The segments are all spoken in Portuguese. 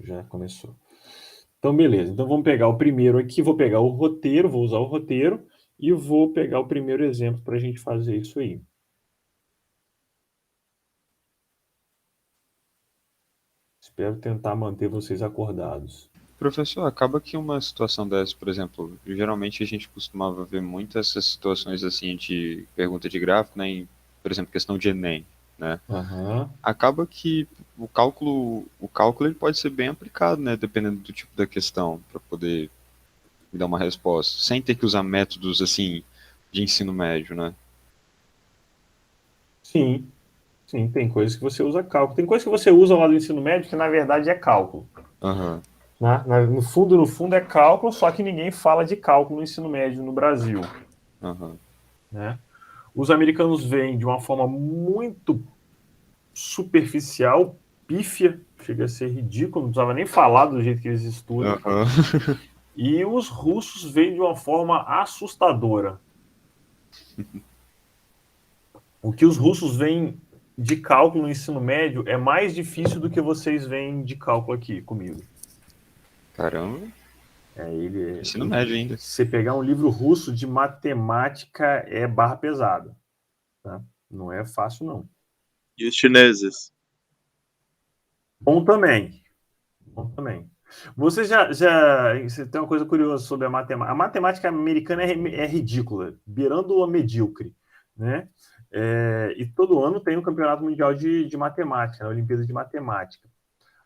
já começou. Então, beleza. Então, vamos pegar o primeiro aqui. Vou pegar o roteiro, vou usar o roteiro e vou pegar o primeiro exemplo para a gente fazer isso aí. Espero tentar manter vocês acordados. Professor, acaba que uma situação dessa, por exemplo, geralmente a gente costumava ver muitas essas situações assim de pergunta de gráfico, né, por exemplo, questão de Enem, né? Aham. Acaba que o cálculo ele pode ser bem aplicado, né, dependendo do tipo da questão, para poder me dar uma resposta, sem ter que usar métodos assim de ensino médio, né? Sim, sim, tem coisas que você usa cálculo. Tem coisas que você usa lá do ensino médio que, na verdade, é cálculo. Aham, Né? No fundo é cálculo, só que ninguém fala de cálculo no ensino médio no Brasil. aham. Né? Os americanos veem de uma forma muito superficial, pífia, chega a ser ridículo, não precisava nem falar do jeito que eles estudam. Aham. E os russos veem de uma forma assustadora. O que os russos veem de cálculo no ensino médio é mais difícil do que vocês veem de cálculo aqui comigo. Caramba, ensino médio ainda. Você pegar um livro russo de matemática é barra pesada. Tá? Não é fácil, não. E os chineses? Bom também. Bom também. Você tem uma coisa curiosa sobre a matemática. A matemática americana é ridícula, beirando a medíocre. Né? E todo ano tem um campeonato mundial de matemática, a Olimpíada de Matemática.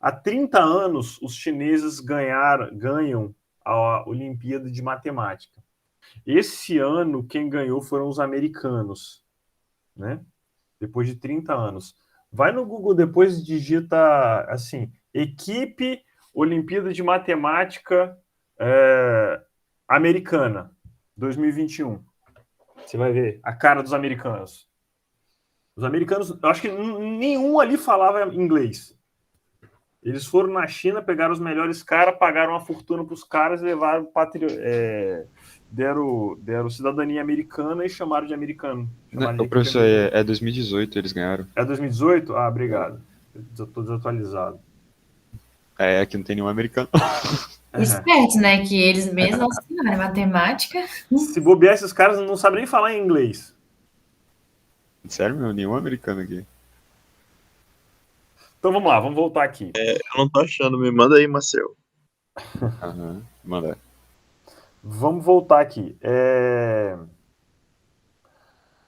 Há 30 anos, os chineses ganham a Olimpíada de Matemática. Esse ano, quem ganhou foram os americanos, né? Depois de 30 anos. Vai no Google depois e digita assim, equipe Olimpíada de Matemática americana, 2021. Você vai ver a cara dos americanos. Os americanos, eu acho que nenhum ali falava inglês. Eles foram na China, pegaram os melhores caras, pagaram uma fortuna para os caras, levaram deram cidadania americana e chamaram de americano. Né, Chamaram de o equipe professor, americana. é 2018 eles ganharam. É 2018? Ah, obrigado. Estou desatualizado. Aqui não tem nenhum americano. Espertos, né? Que eles mesmos ensinaram matemática. Se bobear, esses caras não sabem nem falar em inglês. Sério, meu, nenhum americano aqui. Então vamos lá, vamos voltar aqui. Eu não tô achando, me manda aí, Marcel. Aham, manda. Vamos voltar aqui.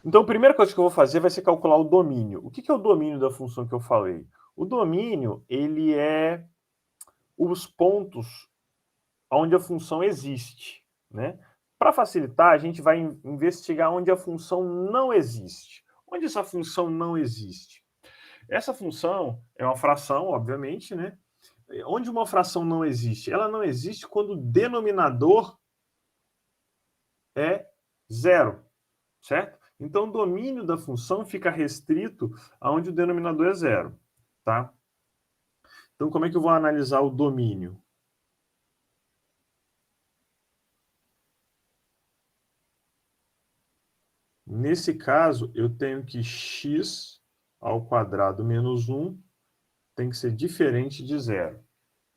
Então, a primeira coisa que eu vou fazer vai ser calcular o domínio. O que é o domínio da função que eu falei? O domínio, ele é os pontos onde a função existe. Né? Para facilitar, a gente vai investigar onde a função não existe. Onde essa função não existe? Essa função é uma fração, obviamente, né? Onde uma fração não existe? Ela não existe quando o denominador é zero, certo? Então, o domínio da função fica restrito aonde o denominador é zero, tá? Então, como é que eu vou analisar o domínio? Nesse caso, eu tenho que x ao quadrado menos 1 tem que ser diferente de zero,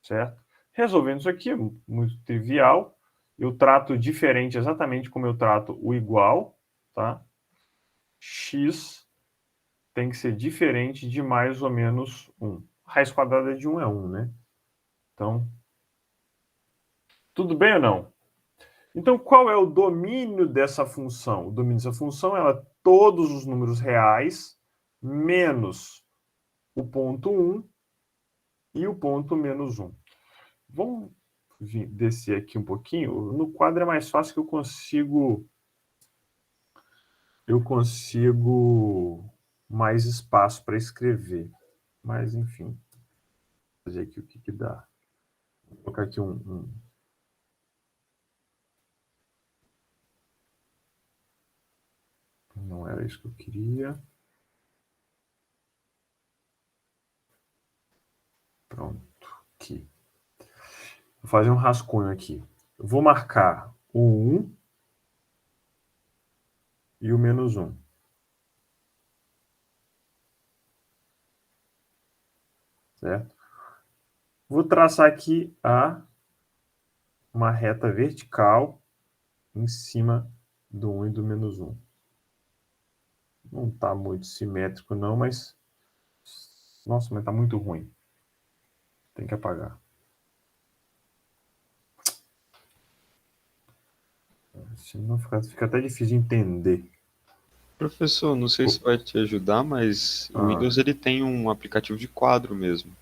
certo? Resolvendo isso aqui, muito trivial, eu trato diferente exatamente como eu trato o igual, tá? X tem que ser diferente de mais ou menos 1. A raiz quadrada de 1 é 1, né? Então, tudo bem ou não? Então, qual é o domínio dessa função? O domínio dessa função é todos os números reais menos o ponto 1 e o ponto menos 1. Vamos descer aqui um pouquinho. No quadro é mais fácil que eu consigo mais espaço para escrever. Mas, enfim, vou fazer aqui o que dá. Vou colocar aqui Não era isso que eu queria. Pronto, aqui. Vou fazer um rascunho aqui. Eu vou marcar o 1 e o menos 1. Certo? Vou traçar aqui uma reta vertical em cima do 1 e do menos 1. Não está muito simétrico, não, mas... Nossa, mas está muito ruim. Tem que apagar. Senão fica até difícil de entender. Professor, não sei se vai te ajudar, mas o Windows ele tem um aplicativo de quadro mesmo.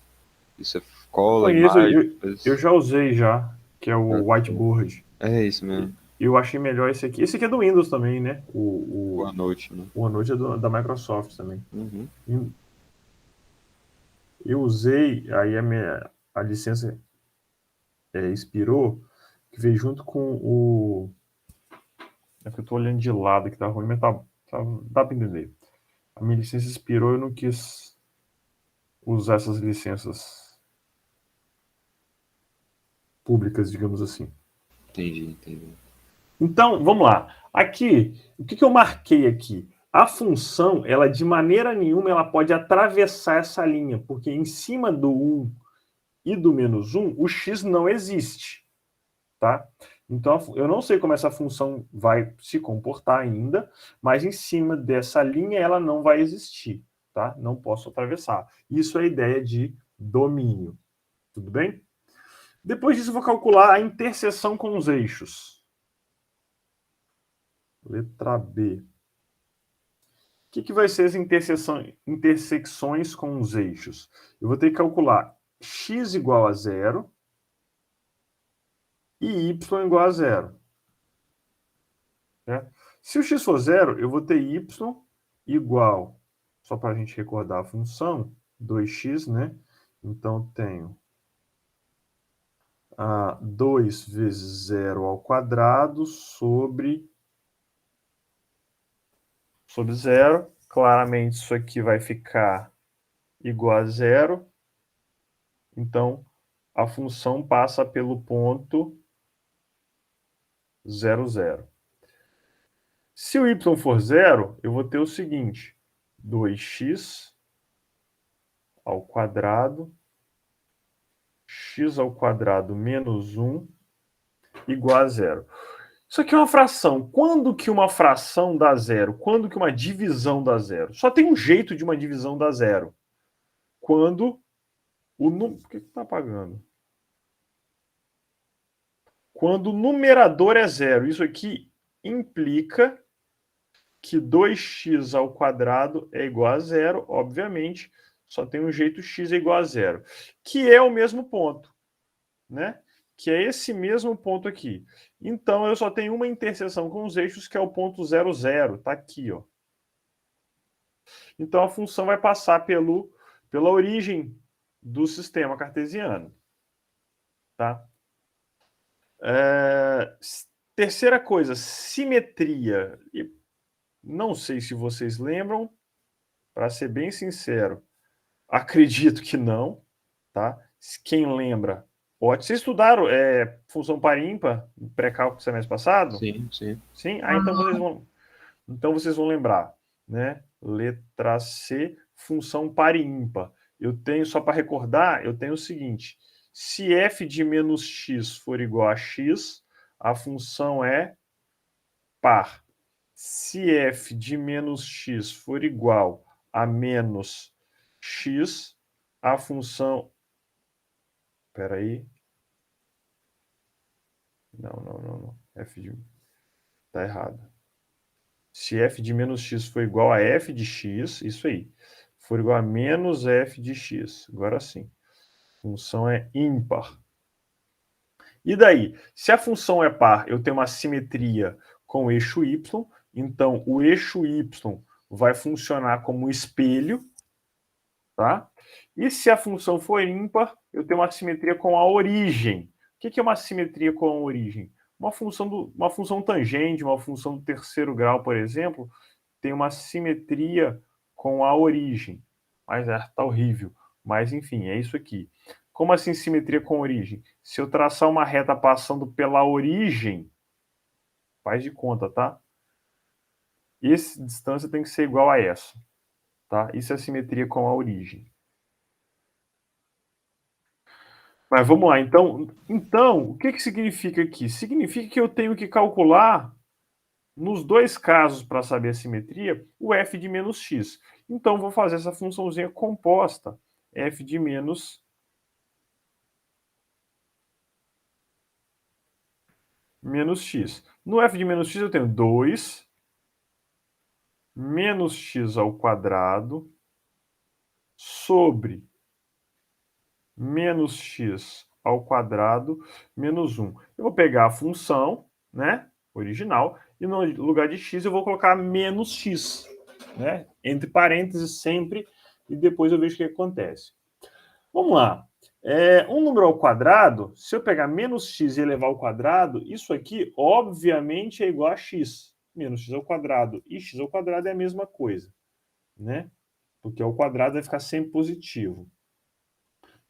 E você cola a Conheço, imagem. eu já usei já, que é o Whiteboard. É isso mesmo. Eu achei melhor esse aqui. Esse aqui é do Windows também, né? O OneNote, né? O OneNote é da Microsoft também. Uhum. Eu usei, aí a licença expirou, que veio junto com o... É que eu tô olhando de lado que tá ruim, mas dá para entender. A minha licença expirou e eu não quis usar essas licenças públicas, digamos assim. Entendi. Então, vamos lá. Aqui, o que eu marquei aqui? A função, ela de maneira nenhuma, ela pode atravessar essa linha, porque em cima do 1 e do menos 1, o x não existe. Tá? Então, eu não sei como essa função vai se comportar ainda, mas em cima dessa linha ela não vai existir. Tá? Não posso atravessar. Isso é a ideia de domínio. Tudo bem? Depois disso, eu vou calcular a interseção com os eixos. Letra B. O que vai ser as intersecções com os eixos? Eu vou ter que calcular x igual a 0 e y igual a 0. Certo? Se o x for 0, eu vou ter y igual, só para a gente recordar a função, 2x, né? Então, tenho 2 vezes 0 ao quadrado sobre 0. Claramente, isso aqui vai ficar igual a 0. Então, a função passa pelo ponto 0, 0. Se o y for 0, eu vou ter o seguinte, 2x ao quadrado, x ao quadrado menos 1, igual a 0. Isso aqui é uma fração. Quando que uma fração dá zero? Quando que uma divisão dá zero? Só tem um jeito de uma divisão dar zero. Quando o número... Por que está apagando? Quando o numerador é zero. Isso aqui implica que 2x ao quadrado é igual a zero, obviamente, só tem um jeito x é igual a zero, que é o mesmo ponto, né? Que é esse mesmo ponto aqui. Então, eu só tenho uma interseção com os eixos, que é o ponto 0, 0. Está aqui, ó. Então, a função vai passar pela origem do sistema cartesiano. Tá? Terceira coisa, simetria. Não sei se vocês lembram, para ser bem sincero, acredito que não, tá? Quem lembra, pode. Vocês estudaram função par e ímpar no pré-cálculo do semestre passado? Sim. Sim? Então vocês vão lembrar, né? Letra C, função par e ímpar. Eu tenho, só para recordar, eu tenho o seguinte, se f de menos x for igual a x, a função é par. Se f de menos x for igual a menos x, a função... Espera aí. Não. Está errado. Se f de menos x for igual a f de x, isso aí, for igual a menos f de x. Agora sim. A função é ímpar. E daí? Se a função é par, eu tenho uma simetria com o eixo y, então o eixo y vai funcionar como espelho, tá? E se a função for ímpar, eu tenho uma simetria com a origem. O que é uma simetria com a origem? Uma função tangente, uma função do terceiro grau, por exemplo, tem uma simetria com a origem. Mas tá horrível. Mas, enfim, é isso aqui. Como assim simetria com origem? Se eu traçar uma reta passando pela origem, faz de conta, tá? Essa distância tem que ser igual a essa. Tá? Isso é simetria com a origem. Mas vamos lá, então, o que significa aqui? Significa que eu tenho que calcular, nos dois casos, para saber a simetria, o f de menos x. Então, vou fazer essa funçãozinha composta, f de menos x. No f de menos x eu tenho 2 menos x ao quadrado sobre menos x ao quadrado menos 1. Eu vou pegar a função, né, original, e no lugar de x eu vou colocar menos x, né, entre parênteses sempre, e depois eu vejo o que acontece. Vamos lá. Um número ao quadrado, se eu pegar menos x e elevar ao quadrado, isso aqui, obviamente, é igual a x. Menos x ao quadrado e x ao quadrado é a mesma coisa, né? Porque ao quadrado vai ficar sempre positivo.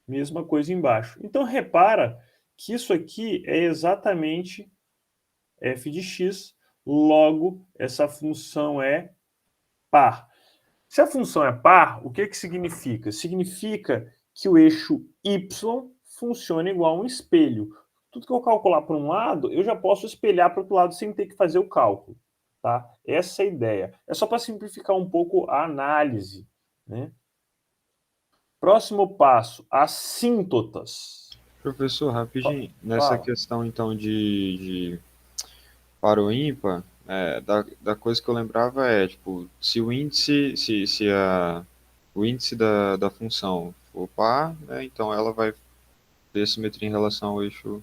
Mesma coisa embaixo. Então, repara que isso aqui é exatamente f de x, logo, essa função é par. Se a função é par, o que significa? Significa que o eixo y funciona igual a um espelho. Tudo que eu calcular para um lado, eu já posso espelhar para o outro lado sem ter que fazer o cálculo. Tá? Essa é a ideia. É só para simplificar um pouco a análise, né? Próximo passo, assíntotas. Professor, rapidinho, nessa Fala. questão então de par ou ímpar, da coisa que eu lembrava é, tipo, se o índice, o índice da função for par, né, então ela vai ter simetria em relação ao eixo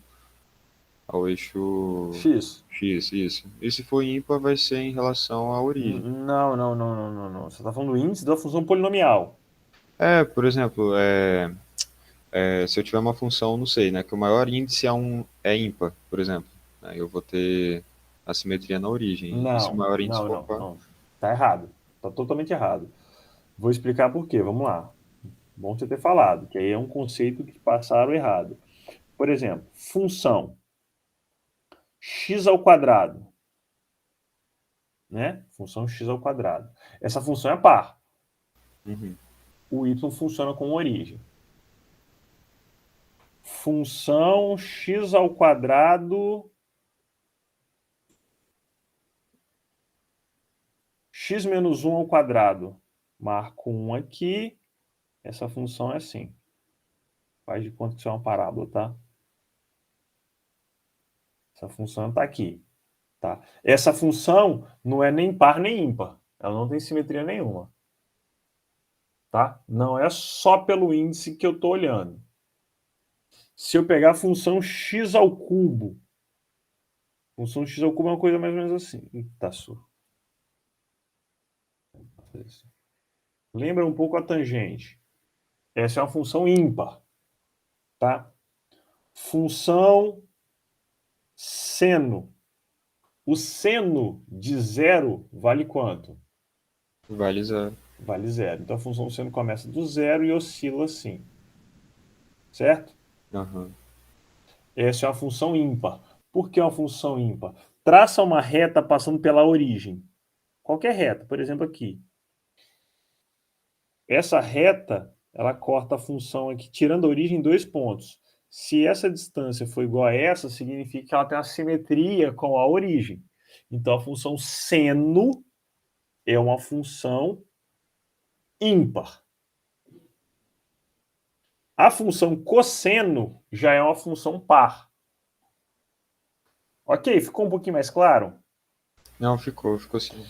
X. x, isso. E se for ímpar, vai ser em relação à origem. Não. Você está falando do índice da função polinomial. Por exemplo, se eu tiver uma função, não sei, né, que o maior índice é ímpar, por exemplo, né, eu vou ter a simetria na origem. E se o maior índice for par? Não. Tá errado. Tá totalmente errado. Vou explicar por quê. Vamos lá. Bom você ter falado, que aí é um conceito que passaram errado. Por exemplo, função x ao quadrado, né? Função x ao quadrado. Essa função é par. Uhum. O y funciona com origem. Função x ao quadrado x menos 1 ao quadrado. Marco 1 aqui. Essa função é assim. Faz de conta que isso é uma parábola, tá? Essa função está aqui. Tá? Essa função não é nem par nem ímpar. Ela não tem simetria nenhuma. Tá? Não é só pelo índice que eu estou olhando. Se eu pegar a função x ao cubo, função x ao cubo é uma coisa mais ou menos assim. Tá, lembra um pouco a tangente. Essa é uma função ímpar. Tá? Função seno. O seno de zero vale quanto? Vale zero. Vale zero. Então a função seno começa do zero e oscila assim. Certo? Uhum. Essa é uma função ímpar. Por que é uma função ímpar? Traça uma reta passando pela origem. Qualquer reta, por exemplo, aqui. Essa reta, ela corta a função aqui, tirando a origem em 2 pontos. Se essa distância for igual a essa, significa que ela tem uma simetria com a origem. Então, a função seno é uma função ímpar. A função cosseno já é uma função par. Ok, ficou um pouquinho mais claro? Não, ficou sim.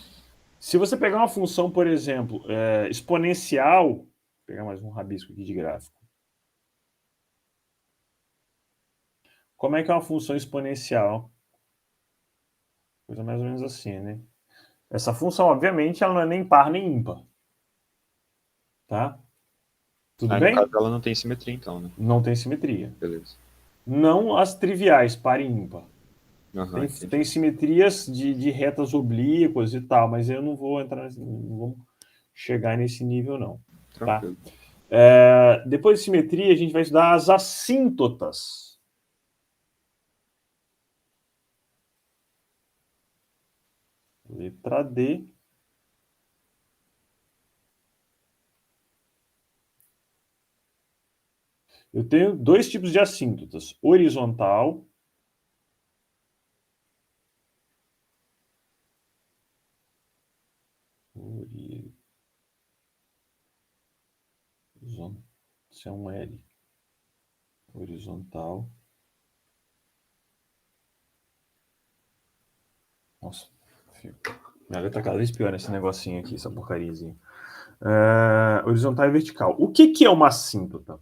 Se você pegar uma função, por exemplo, exponencial, vou pegar mais um rabisco aqui de gráfico. Como é que é uma função exponencial? Coisa mais ou menos assim, né? Essa função, obviamente, ela não é nem par nem ímpar. Tá? Tudo Aí, no caso, bem? ela não tem simetria, então, né? Não tem simetria. Beleza. Não as triviais, par e ímpar. Aham, entendi. Tem simetrias de retas oblíquas e tal, mas eu não vou entrar, não vamos chegar nesse nível, não. Tá? Tranquilo. Depois de simetria, a gente vai estudar as assíntotas. Letra D. Eu tenho dois tipos de assíntotas. Horizontal. Isso é um L. Horizontal. Nossa, minha letra tá cada vez pior nesse negocinho aqui, essa porcariazinha. Horizontal e vertical. O que é uma assíntota?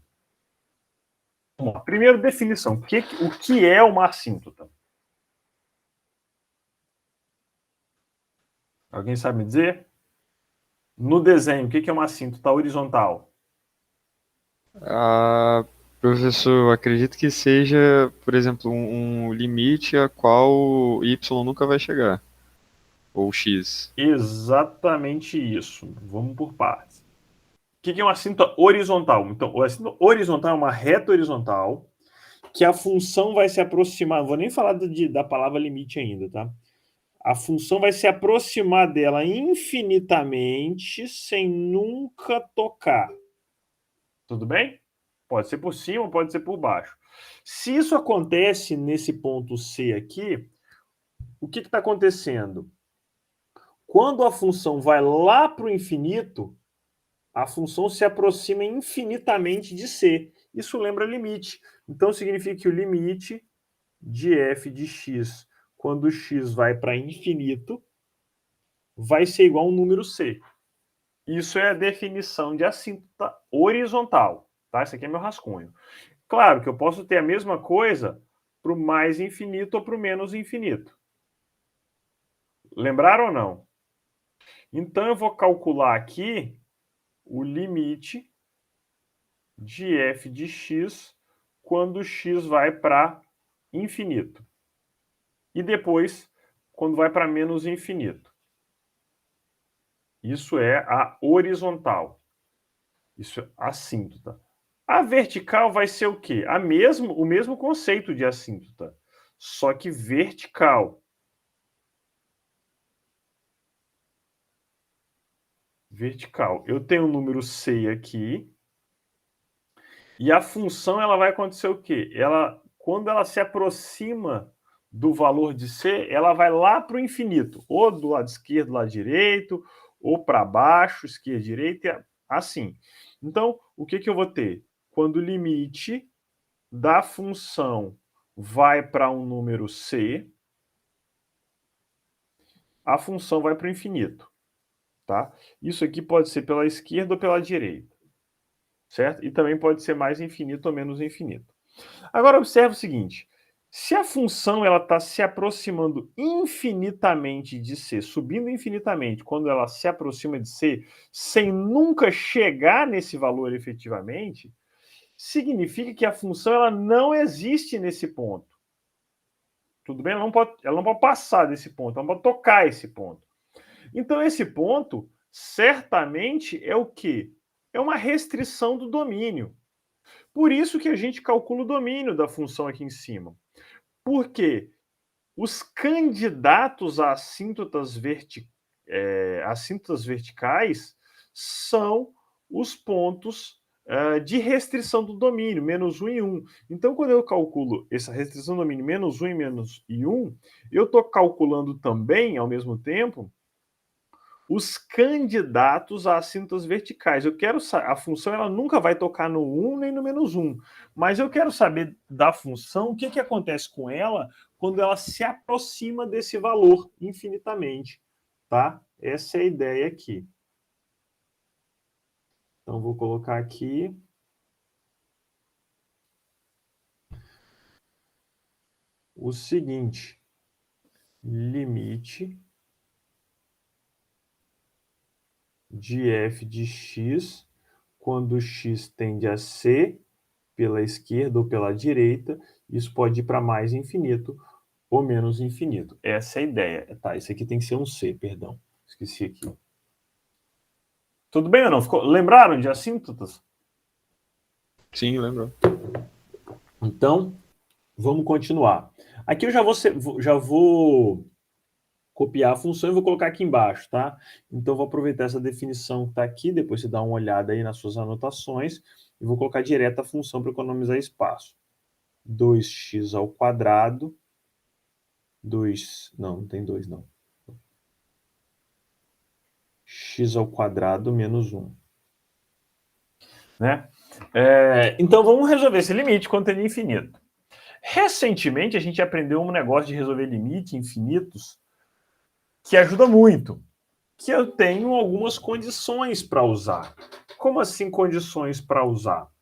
Vamos lá. Primeiro, definição. O que é uma assíntota? Alguém sabe me dizer? No desenho, o que é uma assíntota horizontal? Professor, acredito que seja, por exemplo, um limite a qual y nunca vai chegar. Ou x. Exatamente isso. Vamos por partes. O que é uma assíntota horizontal? Então, a assíntota horizontal é uma reta horizontal que a função vai se aproximar. Não vou nem falar da palavra limite ainda, tá? A função vai se aproximar dela infinitamente sem nunca tocar. Tudo bem? Pode ser por cima, pode ser por baixo. Se isso acontece nesse ponto C aqui, o que está acontecendo? Quando a função vai lá para o infinito, a função se aproxima infinitamente de C. Isso lembra limite. Então, significa que o limite de f de x, quando x vai para infinito, vai ser igual a um número C. Isso é a definição de assíntota horizontal. Tá? Esse aqui é meu rascunho. Claro que eu posso ter a mesma coisa para o mais infinito ou para o menos infinito. Lembraram ou não? Então, eu vou calcular aqui o limite de f de x quando x vai para infinito. E depois, quando vai para menos infinito. Isso é a horizontal. Isso é assíntota. A vertical vai ser o quê? O mesmo conceito de assíntota, só que vertical. Vertical. Eu tenho o número C aqui. E a função ela vai acontecer o quê? Quando ela se aproxima do valor de C, ela vai lá para o infinito. Ou do lado esquerdo, do lado direito, ou para baixo, esquerda, direita, assim. Então, o que eu vou ter? Quando o limite da função vai para um número C, a função vai para o infinito. Tá? Isso aqui pode ser pela esquerda ou pela direita. Certo? E também pode ser mais infinito ou menos infinito. Agora, observe o seguinte. Se a função está se aproximando infinitamente de C, subindo infinitamente, quando ela se aproxima de C, sem nunca chegar nesse valor efetivamente, significa que a função ela não existe nesse ponto. Tudo bem? Ela não pode passar desse ponto, ela não pode tocar esse ponto. Então, esse ponto, certamente, é o quê? É uma restrição do domínio. Por isso que a gente calcula o domínio da função aqui em cima. Porque os candidatos a assíntotas verticais são os pontos de restrição do domínio, menos 1 e 1. Então, quando eu calculo essa restrição do domínio menos 1 e menos 1, eu estou calculando também, ao mesmo tempo, os candidatos a assíntotas verticais. A função ela nunca vai tocar no 1 nem no menos 1, mas eu quero saber da função o que acontece com ela quando ela se aproxima desse valor infinitamente, tá? Essa é a ideia aqui. Então, vou colocar aqui. O seguinte, limite de f de x quando x tende a C pela esquerda ou pela direita, isso pode ir para mais infinito ou menos infinito. Essa é a ideia. Tá, esse aqui tem que ser um C, perdão. Esqueci aqui. Tudo bem ou não? Lembraram de assíntotas? Sim, lembro. Então, vamos continuar. Aqui eu já vou copiar a função e vou colocar aqui embaixo, tá? Então, vou aproveitar essa definição que está aqui, depois você dá uma olhada aí nas suas anotações, e vou colocar direto a função para economizar espaço. 2x ao quadrado, 2, não tem 2 não. X ao quadrado menos 1. Né? Então vamos resolver esse limite quando ele é infinito. Recentemente a gente aprendeu um negócio de resolver limite infinitos que ajuda muito, que eu tenho algumas condições para usar. Como assim condições para usar?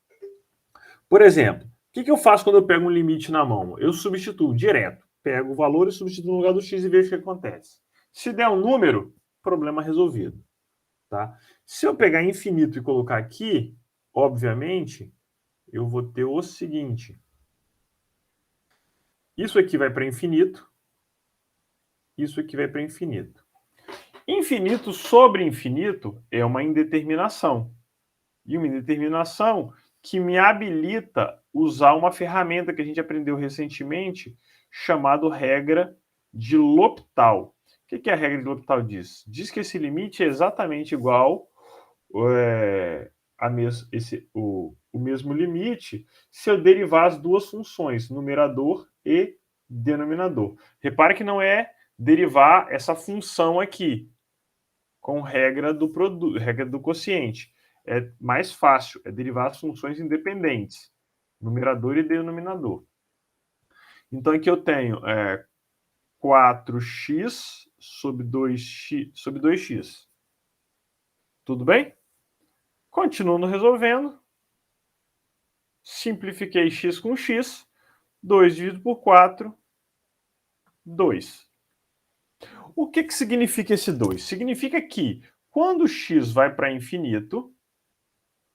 Por exemplo, o que eu faço quando eu pego um limite na mão? Eu substituo direto. Pego o valor e substituo no lugar do x e vejo o que acontece. Se der um número, problema resolvido. Tá? Se eu pegar infinito e colocar aqui, obviamente, eu vou ter o seguinte. Isso aqui vai para infinito. Isso aqui vai para infinito. Infinito sobre infinito é uma indeterminação. E uma indeterminação que me habilita usar uma ferramenta que a gente aprendeu recentemente, chamada regra de L'Hopital. O que a regra de L'Hopital diz? Diz que esse limite é exatamente igual o mesmo limite se eu derivar as duas funções, numerador e denominador. Repare que não é derivar essa função aqui com regra do quociente. É mais fácil, é derivar as funções independentes, numerador e denominador. Então aqui eu tenho 4x sobre 2x. Tudo bem? Continuando resolvendo. Simplifiquei x com x. 2 dividido por 4, 2. O que significa esse 2? Significa que quando x vai para infinito,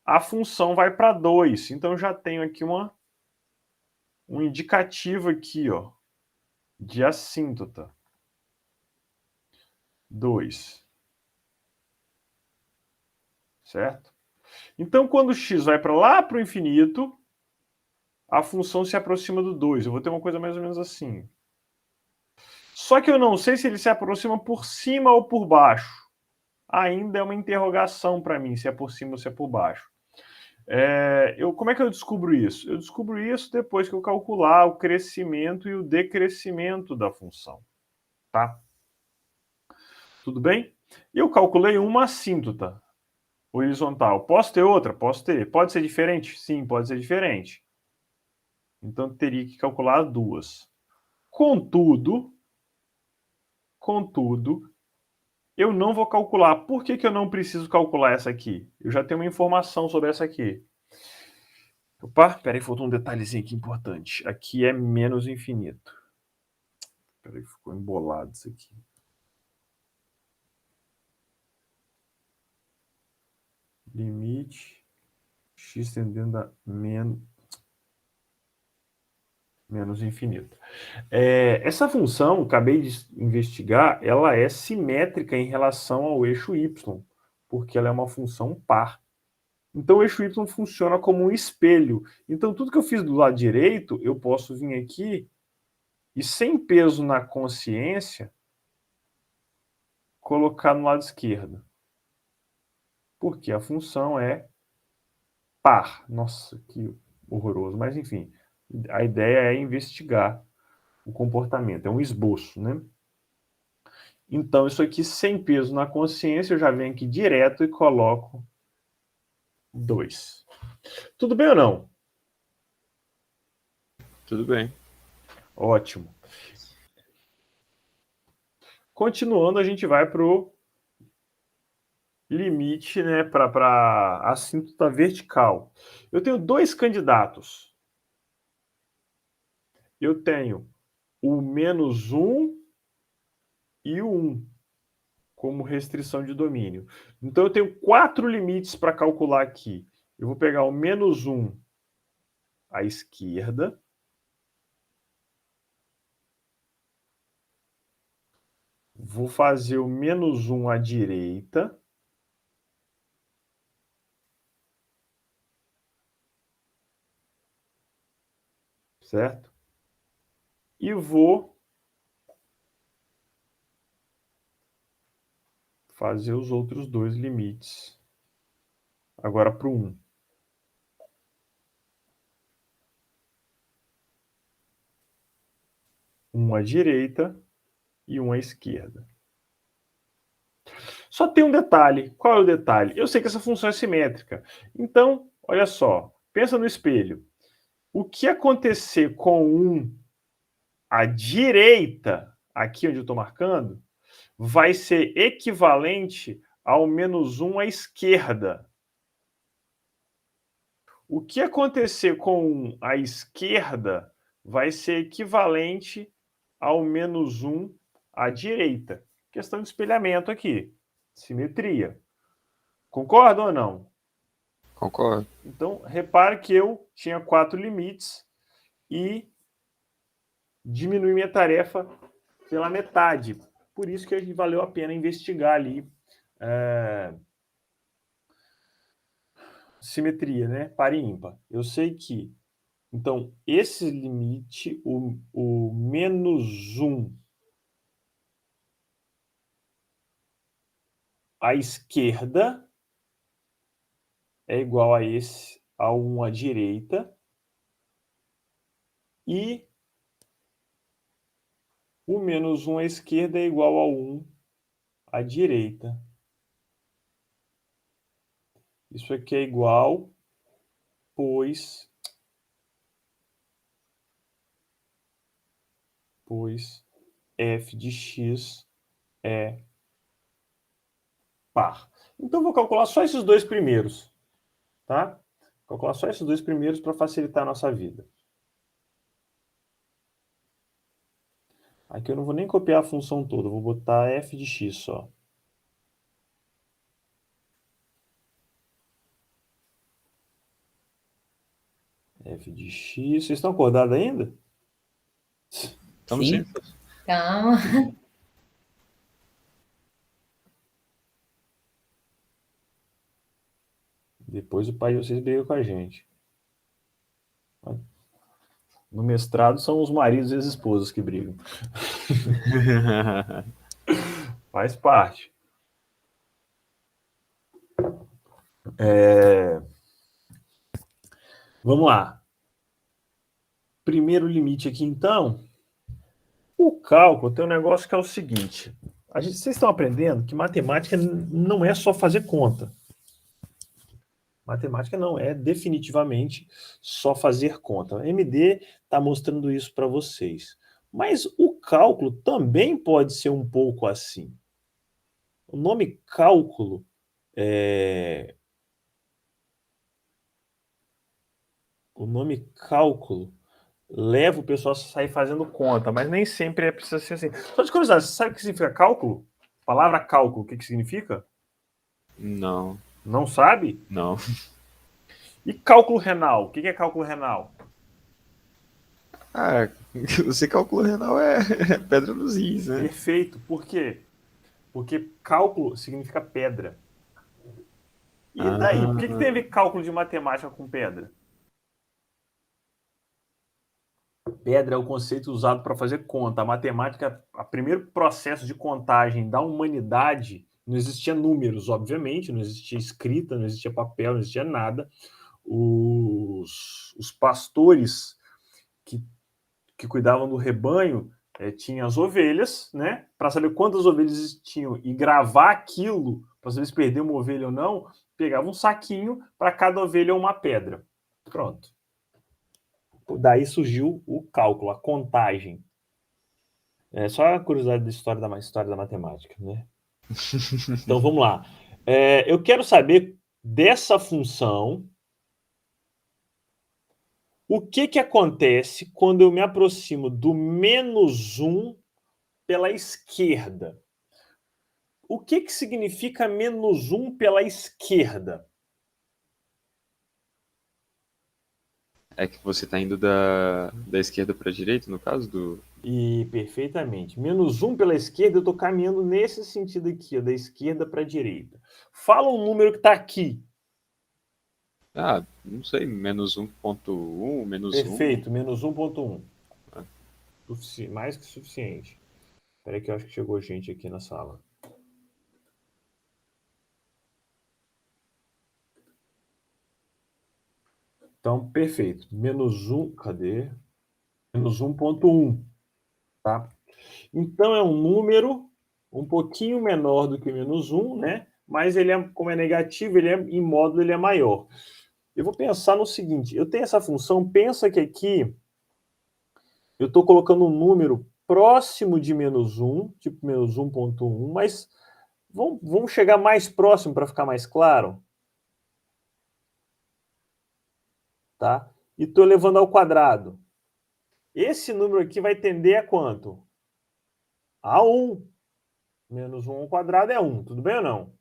a função vai para 2. Então, eu já tenho aqui um indicativo aqui, ó, de assíntota. 2. Certo? Então, quando x vai para lá para o infinito, a função se aproxima do 2. Eu vou ter uma coisa mais ou menos assim. Só que eu não sei se ele se aproxima por cima ou por baixo. Ainda é uma interrogação para mim, se é por cima ou se é por baixo. Como é que eu descubro isso? Eu descubro isso depois que eu calcular o crescimento e o decrescimento da função. Tá? Tudo bem? Eu calculei uma assíntota horizontal. Posso ter outra? Posso ter. Pode ser diferente? Sim, pode ser diferente. Então, eu teria que calcular duas. Contudo, eu não vou calcular. Por que eu não preciso calcular essa aqui? Eu já tenho uma informação sobre essa aqui. Opa, peraí, faltou um detalhezinho aqui importante. Aqui é menos infinito. Peraí, ficou embolado isso aqui. Limite x tendendo a menos infinito. Essa função, acabei de investigar, ela é simétrica em relação ao eixo y, porque ela é uma função par. Então, o eixo y funciona como um espelho. Então, tudo que eu fiz do lado direito, eu posso vir aqui e, sem peso na consciência, colocar no lado esquerdo. Porque a função é par. Nossa, que horroroso. Mas, enfim, a ideia é investigar o comportamento. É um esboço, né? Então, isso aqui, sem peso na consciência, eu já venho aqui direto e coloco 2. Tudo bem ou não? Tudo bem. Ótimo. Continuando, a gente vai para o limite, né, para a assíntota vertical. Eu tenho dois candidatos. Eu tenho o menos 1 e o 1 como restrição de domínio. Então, eu tenho 4 limites para calcular aqui. Eu vou pegar o menos 1 à esquerda. Vou fazer o menos 1 à direita. Certo? E vou fazer os outros dois limites. Agora para o 1. um à direita e um à esquerda. Só tem um detalhe. Qual é o detalhe? Eu sei que essa função é simétrica. Então, olha só, pensa no espelho. O que acontecer com um à direita, aqui onde eu estou marcando, vai ser equivalente ao menos um à esquerda. O que acontecer com um à esquerda vai ser equivalente ao menos um à direita. Questão de espelhamento aqui. Simetria. Concorda ou não? Concordo. Então, repare que eu tinha 4 limites e diminui minha tarefa pela metade. Por isso que valeu a pena investigar ali simetria, né? Par e ímpar. Eu sei que, então, esse limite, o menos 1 à esquerda é igual a esse, a 1 à direita, e o menos 1 à esquerda é igual a 1 à direita. Isso aqui é igual, pois f de x é par. Então, vou calcular só esses dois primeiros, tá? Vou calcular só esses dois primeiros para facilitar a nossa vida. Aqui eu não vou nem copiar a função toda, vou botar f de x só. F de x. Vocês estão acordados ainda? Estamos sim. Calma. Depois o pai de vocês briga com a gente. No mestrado são os maridos e as esposas que brigam. Faz parte. Vamos lá. Primeiro limite aqui, então. O cálculo tem um negócio que é o seguinte. Vocês estão aprendendo que matemática não é só fazer conta. Matemática não é definitivamente só fazer conta. A MD está mostrando isso para vocês. Mas o cálculo também pode ser um pouco assim. O nome cálculo leva o pessoal a sair fazendo conta, mas nem sempre é preciso ser assim. Só de curiosidade, você sabe o que significa cálculo? A palavra cálculo, o que significa? Não, Não sabe? não. E cálculo renal? O que é cálculo renal? Ah, você cálculo renal é pedra nos rins, né? Perfeito. Por quê? Porque cálculo significa pedra. E daí? Por que tem a ver cálculo de matemática com pedra? Pedra é o conceito usado para fazer conta. A matemática, o primeiro processo de contagem da humanidade, não existia números, obviamente, não existia escrita, não existia papel, não existia nada. Os pastores que cuidavam do rebanho tinham as ovelhas, né? Para saber quantas ovelhas tinham e gravar aquilo, para saber se perder uma ovelha ou não, pegava um saquinho, para cada ovelha uma pedra. Pronto. Daí surgiu o cálculo, a contagem. É só a curiosidade da história da matemática, né? Então vamos lá. Eu quero saber dessa função o que acontece quando eu me aproximo do menos 1 pela esquerda. O que significa menos 1 pela esquerda? É que você está indo da esquerda para a direita, no caso do. E perfeitamente. Menos 1 pela esquerda, eu estou caminhando nesse sentido aqui, ó, da esquerda para a direita. Fala um número que está aqui. Ah, não sei, menos 1.1, menos 1. Perfeito, menos 1.1. Ah. Mais que suficiente. Espera aí que eu acho que chegou gente aqui na sala. Então, perfeito. Menos 1, cadê? Menos 1.1. Tá? Então, é um número um pouquinho menor do que menos 1, né? Mas ele como é negativo, em módulo ele é maior. Eu vou pensar no seguinte, eu tenho essa função, pensa que aqui eu estou colocando um número próximo de menos 1, tipo menos 1,1, mas vamos chegar mais próximo para ficar mais claro. Tá? E estou levando ao quadrado. Esse número aqui vai tender a quanto? A 1. Menos 1 ao quadrado é 1. Tudo bem ou não?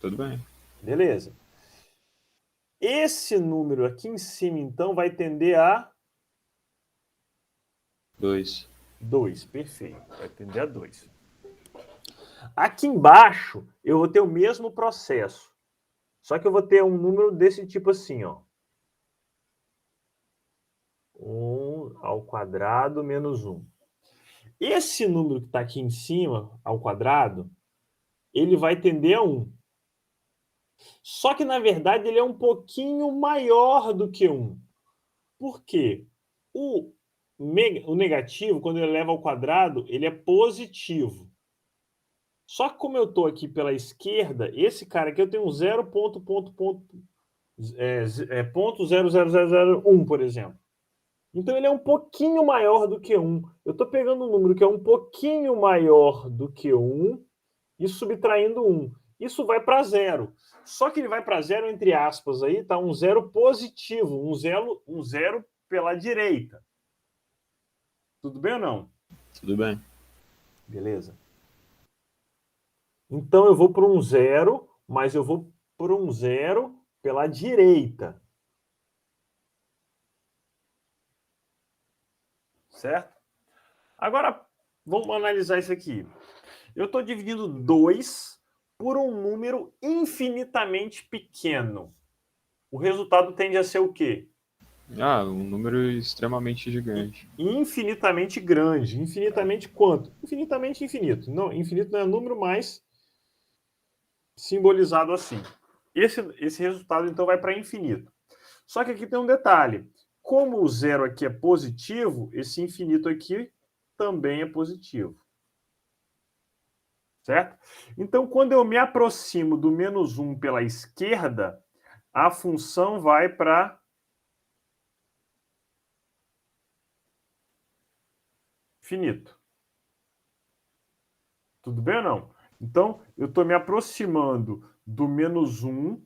Tudo bem. Beleza. Esse número aqui em cima, então, vai tender a 2. 2. Perfeito. Vai tender a 2. Aqui embaixo, eu vou ter o mesmo processo. Só que eu vou ter um número desse tipo assim, ó. 1 ao quadrado menos 1. Esse número que está aqui em cima, ao quadrado, ele vai tender a 1. Só que, na verdade, ele é um pouquinho maior do que 1. Por quê? O negativo, quando ele leva ao quadrado, ele é positivo. Só que como eu estou aqui pela esquerda, esse cara aqui eu tenho um 0,0001, por exemplo. Então ele é um pouquinho maior do que 1. Eu estou pegando um número que é um pouquinho maior do que 1 e subtraindo 1. Isso vai para 0. Só que ele vai para 0 entre aspas aí, tá? Um 0 positivo, um zero pela direita. Tudo bem ou não? Tudo bem. Beleza. Então eu vou para um 0, mas eu vou para um 0 pela direita. Certo? Agora, vamos analisar isso aqui. Eu estou dividindo 2 por um número infinitamente pequeno. O resultado tende a ser o quê? Um número extremamente gigante. Infinitamente grande. Infinitamente quanto? Infinitamente infinito. Não, infinito não é número, mas simbolizado assim. Esse resultado, então, vai para infinito. Só que aqui tem um detalhe. Como o zero aqui é positivo, esse infinito aqui também é positivo. Certo? Então, quando eu me aproximo do menos 1 pela esquerda, a função vai para infinito. Tudo bem ou não? Então, eu estou me aproximando do menos 1,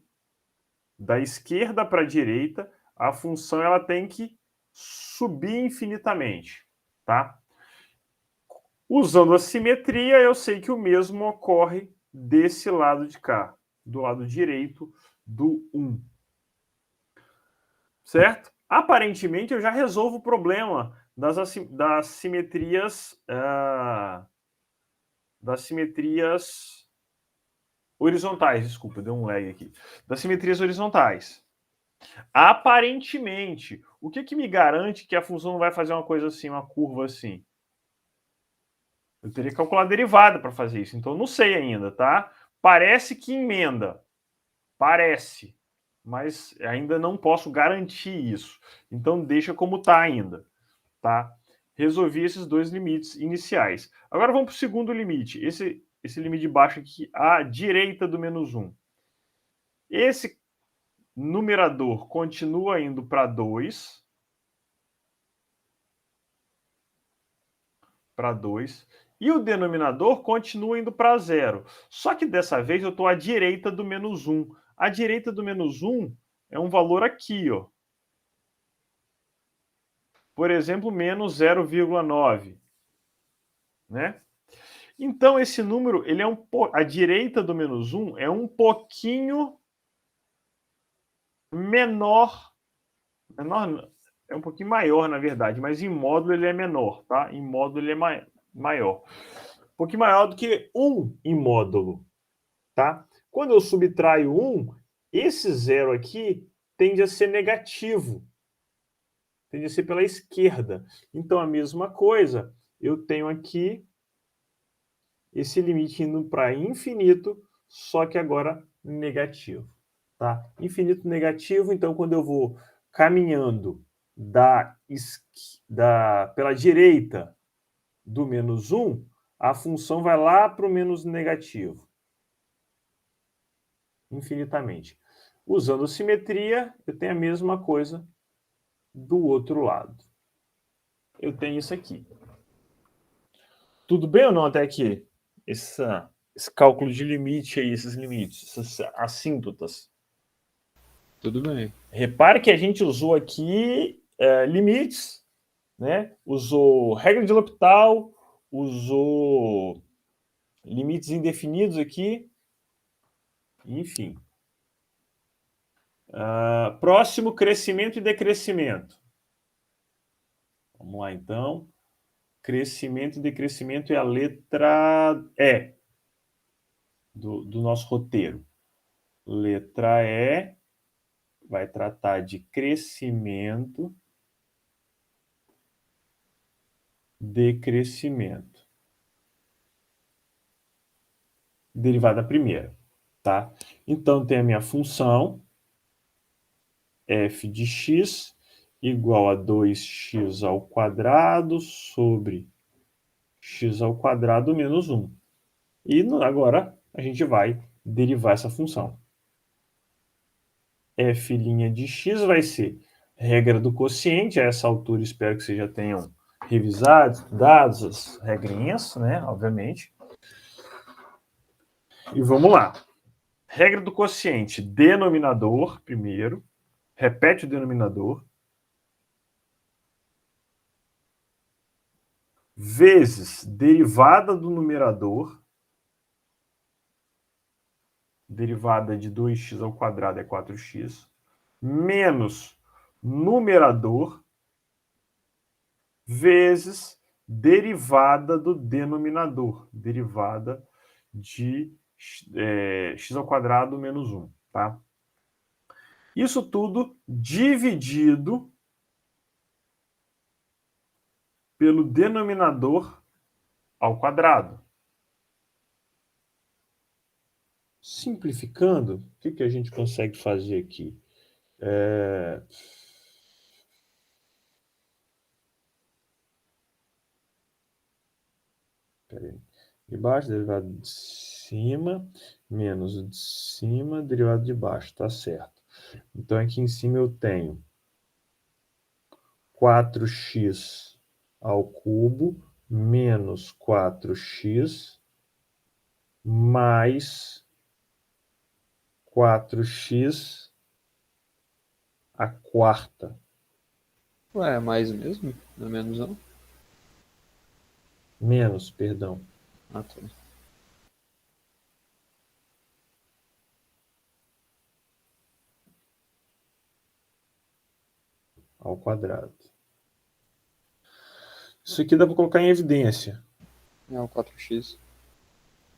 da esquerda para a direita, a função ela tem que subir infinitamente. Tá? Usando a simetria, eu sei que o mesmo ocorre desse lado de cá, do lado direito do 1. Certo? Aparentemente, eu já resolvo o problema das simetrias horizontais. Desculpa, deu um lag aqui. Das simetrias horizontais. Aparentemente, o que me garante que a função não vai fazer uma coisa assim, uma curva assim? Eu teria que calcular a derivada para fazer isso, então não sei ainda, tá? Parece que emenda. Parece. Mas ainda não posso garantir isso. Então deixa como está ainda, tá? Resolvi esses dois limites iniciais. Agora vamos para o segundo limite. Esse limite de baixo aqui, à direita do menos 1. Esse numerador continua indo para 2. Para 2. E o denominador continua indo para 0. Só que dessa vez eu estou à direita do menos 1. A direita do menos 1 é um valor aqui, ó. Por exemplo, menos 0,9. Né? Então, esse número, ele é à direita do menos 1 é um pouquinho menor. É um pouquinho maior, na verdade, mas em módulo ele é menor, tá? Em módulo ele é maior. Um pouquinho maior do que 1 em módulo, tá? Quando eu subtraio 1, esse zero aqui tende a ser negativo. Tende a ser pela esquerda. Então, a mesma coisa, eu tenho aqui esse limite indo para infinito, só que agora negativo. Tá? Infinito negativo, então quando eu vou caminhando pela direita do menos 1, a função vai lá para o menos negativo. Infinitamente. Usando simetria, eu tenho a mesma coisa do outro lado. Eu tenho isso aqui. Tudo bem ou não até aqui? Esse cálculo de limite aí, esses limites, essas assíntotas. Tudo bem. Repare que a gente usou aqui limites, né? Usou regra de L'Hopital, usou limites indefinidos aqui, enfim. Próximo, crescimento e decrescimento. Vamos lá, então. Crescimento e decrescimento é a letra E do nosso roteiro. Letra E vai tratar de crescimento, decrescimento. Derivada primeira, tá? Então, tem a minha função f de x igual a 2x ao quadrado sobre x ao quadrado menos 1. E agora a gente vai derivar essa função. F' de x vai ser regra do quociente. A essa altura espero que vocês já tenham revisado, estudado as regrinhas, né? Obviamente. E vamos lá. Regra do quociente, denominador primeiro. Repete o denominador. Vezes derivada do numerador. Derivada de 2x ao quadrado é 4x. Menos numerador. Vezes derivada do denominador. Derivada de x ao quadrado menos 1. Tá? Isso tudo dividido pelo denominador ao quadrado. Simplificando, o que a gente consegue fazer aqui? De baixo, derivado de cima, menos o de cima, derivado de baixo, tá certo. Então, aqui em cima eu tenho 4x ao cubo menos 4x mais 4x à quarta. Ué, é mais mesmo? Não é menos não? Menos, perdão. Ah, tá. Ao quadrado. Isso aqui dá para colocar em evidência. É o 4x.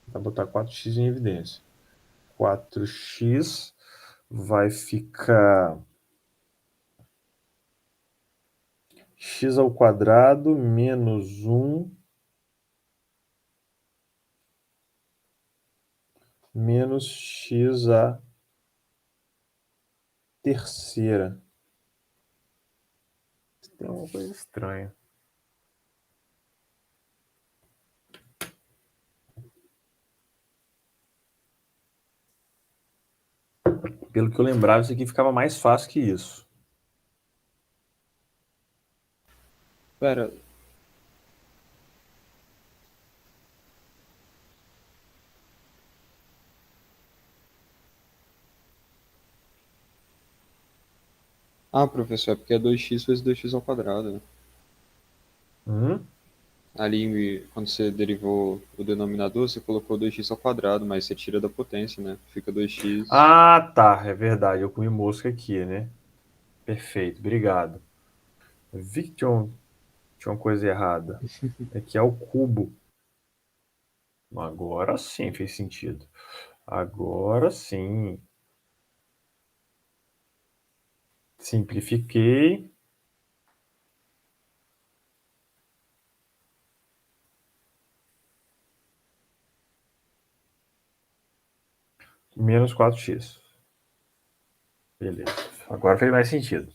Dá para botar 4x em evidência. 4x vai ficar x ao quadrado menos 1 menos x à terceira. Tem uma coisa estranha. Pelo que eu lembrava, isso aqui ficava mais fácil que isso. Pera. Ah, professor, é porque é 2x vezes 2x ao quadrado, né? Ali, quando você derivou o denominador, você colocou 2x ao quadrado, mas você tira da potência, né? Fica 2x. Ah, tá. É verdade. Eu comi mosca aqui, né? Perfeito. Obrigado. Vi que tinha uma coisa errada. É que é o cubo. Agora sim fez sentido. Agora sim. Simplifiquei. Menos 4x. Beleza. Agora fez mais sentido.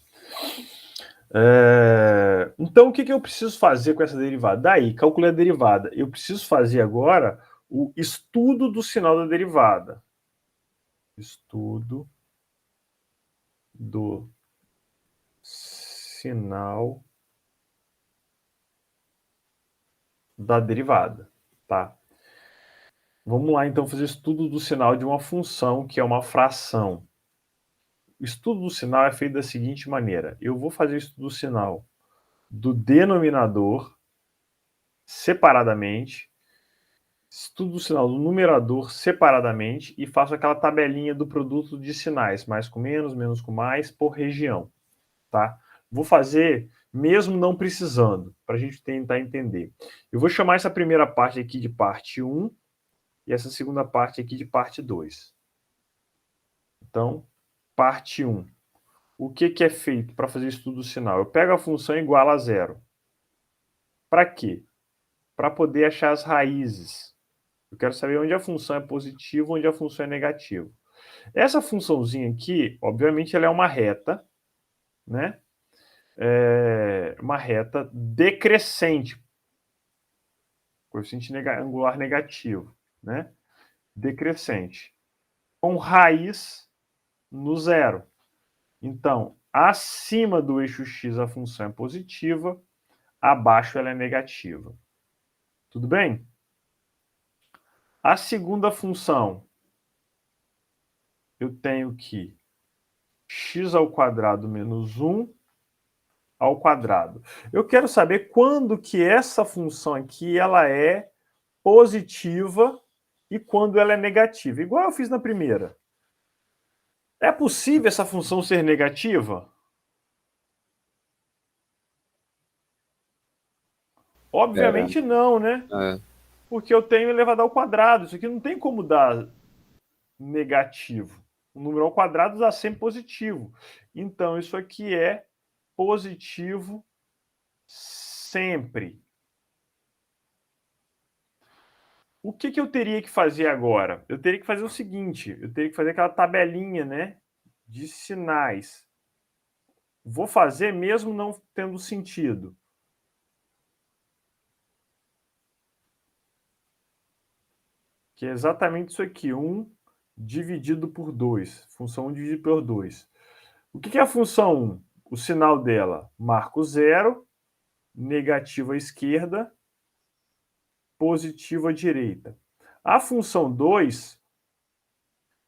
Então, o que eu preciso fazer com essa derivada? Daí, calculei a derivada. Eu preciso fazer agora o estudo do sinal da derivada. Estudo do sinal da derivada, tá? Vamos lá, então, fazer estudo do sinal de uma função que é uma fração. O estudo do sinal é feito da seguinte maneira. Eu vou fazer o estudo do sinal do denominador separadamente, estudo o sinal do numerador separadamente e faço aquela tabelinha do produto de sinais, mais com menos, menos com mais, por região, tá? Vou fazer mesmo não precisando, para a gente tentar entender. Eu vou chamar essa primeira parte aqui de parte 1 e essa segunda parte aqui de parte 2. Então, parte 1. O que é feito para fazer estudo do sinal? Eu pego a função igual a zero. Para quê? Para poder achar as raízes. Eu quero saber onde a função é positiva, onde a função é negativa. Essa funçãozinha aqui, obviamente, ela é uma reta, né? Uma reta decrescente, coeficiente angular negativo, né? Decrescente, com raiz no zero. Então, acima do eixo x a função é positiva, abaixo ela é negativa. Tudo bem? A segunda função, eu tenho que x ao quadrado menos 1 ao quadrado. Eu quero saber quando que essa função aqui ela é positiva e quando ela é negativa. Igual eu fiz na primeira. É possível essa função ser negativa? Obviamente não, né? Porque eu tenho elevado ao quadrado. Isso aqui não tem como dar negativo. O número ao quadrado dá sempre positivo. Então, isso aqui é positivo sempre. O que eu teria que fazer agora? Eu teria que fazer o seguinte, eu teria que fazer aquela tabelinha, né, de sinais. Vou fazer mesmo não tendo sentido. Que é exatamente isso aqui, 1 dividido por 2. Função 1 dividido por 2. O que é a função 1? O sinal dela, marco zero, negativo à esquerda, positivo à direita. A função 2,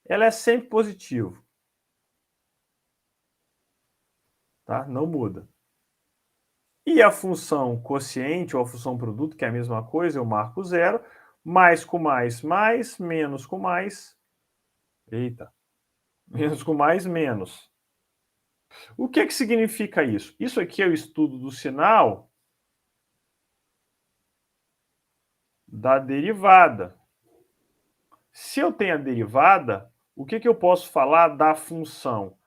ela é sempre positiva. Tá? Não muda. E a função quociente, ou a função produto, que é a mesma coisa, eu marco zero, mais com mais, mais, menos com mais. Eita. Menos com mais, menos. O que significa isso? Isso aqui é o estudo do sinal da derivada. Se eu tenho a derivada, o que eu posso falar da função?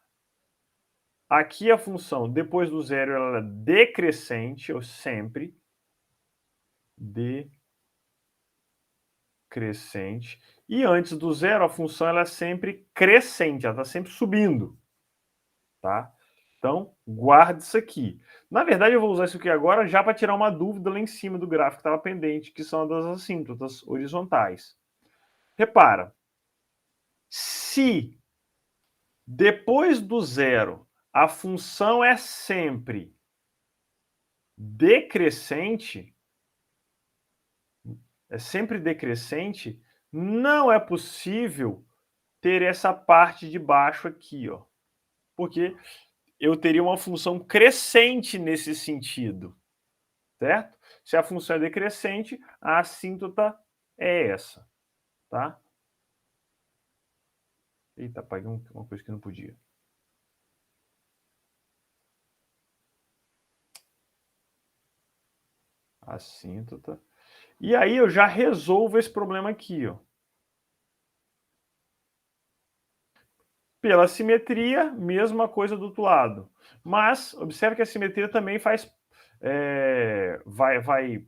Aqui a função, depois do zero, ela é decrescente, ou sempre decrescente. E antes do zero, a função ela é sempre crescente, ela está sempre subindo. Tá? Então, guarde isso aqui. Na verdade, eu vou usar isso aqui agora já para tirar uma dúvida lá em cima do gráfico que estava pendente, que são das assíntotas horizontais. Repara, se depois do zero a função é sempre decrescente, não é possível ter essa parte de baixo aqui, ó. Porque eu teria uma função crescente nesse sentido, certo? Se a função é decrescente, a assíntota é essa, tá? Eita, apaguei uma coisa que não podia. Assíntota. E aí eu já resolvo esse problema aqui, ó. Pela simetria, mesma coisa do outro lado. Mas, observe que a simetria também vai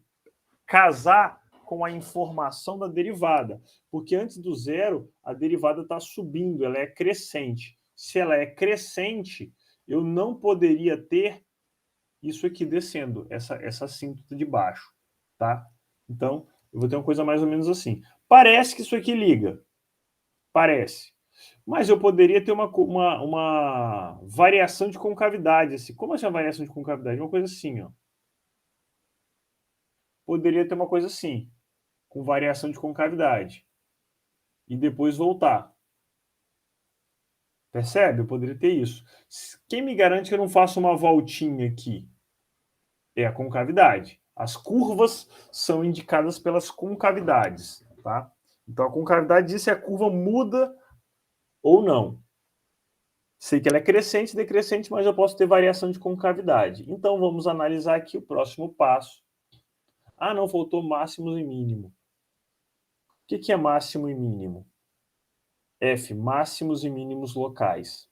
casar com a informação da derivada. Porque antes do zero, a derivada está subindo, ela é crescente. Se ela é crescente, eu não poderia ter isso aqui descendo, essa assíntota de baixo, tá? Então, eu vou ter uma coisa mais ou menos assim. Parece que isso aqui liga. Parece. Mas eu poderia ter uma variação de concavidade. Assim. Como assim uma variação de concavidade? Uma coisa assim, ó. Poderia ter uma coisa assim, com variação de concavidade. E depois voltar. Percebe? Eu poderia ter isso. Quem me garante que eu não faço uma voltinha aqui? É a concavidade. As curvas são indicadas pelas concavidades, tá? Então a concavidade diz se a curva muda ou não. Sei que ela é crescente e decrescente, mas eu posso ter variação de concavidade. Então vamos analisar aqui o próximo passo. Ah, não, faltou máximos e mínimo. O que é máximo e mínimo? F, máximos e mínimos locais.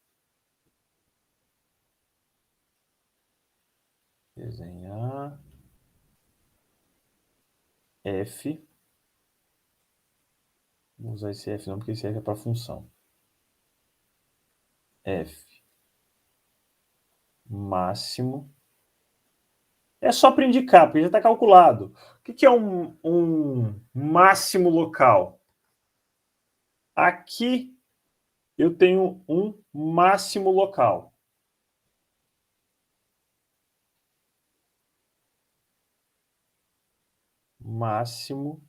Desenhar. F. Vou usar esse F não, porque esse F é para função. F. Máximo. É só para indicar, porque já está calculado. O que é um máximo local? Aqui eu tenho um máximo local. Máximo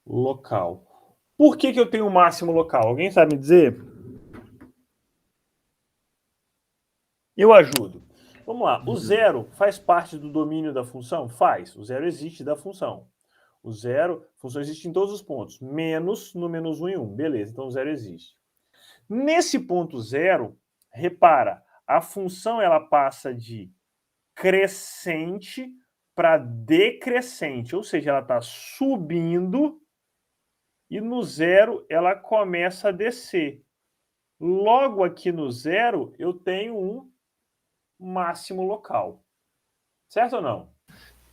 local. Por que eu tenho um máximo local? Alguém sabe me dizer? Eu ajudo. Vamos lá. O zero faz parte do domínio da função? Faz. O zero existe da função. O zero, a função existe em todos os pontos, menos no menos 1 e 1. Beleza, então o zero existe. Nesse ponto zero, repara, a função ela passa de crescente para decrescente, ou seja, ela está subindo e no zero ela começa a descer. Logo aqui no zero eu tenho um máximo local. Certo ou não?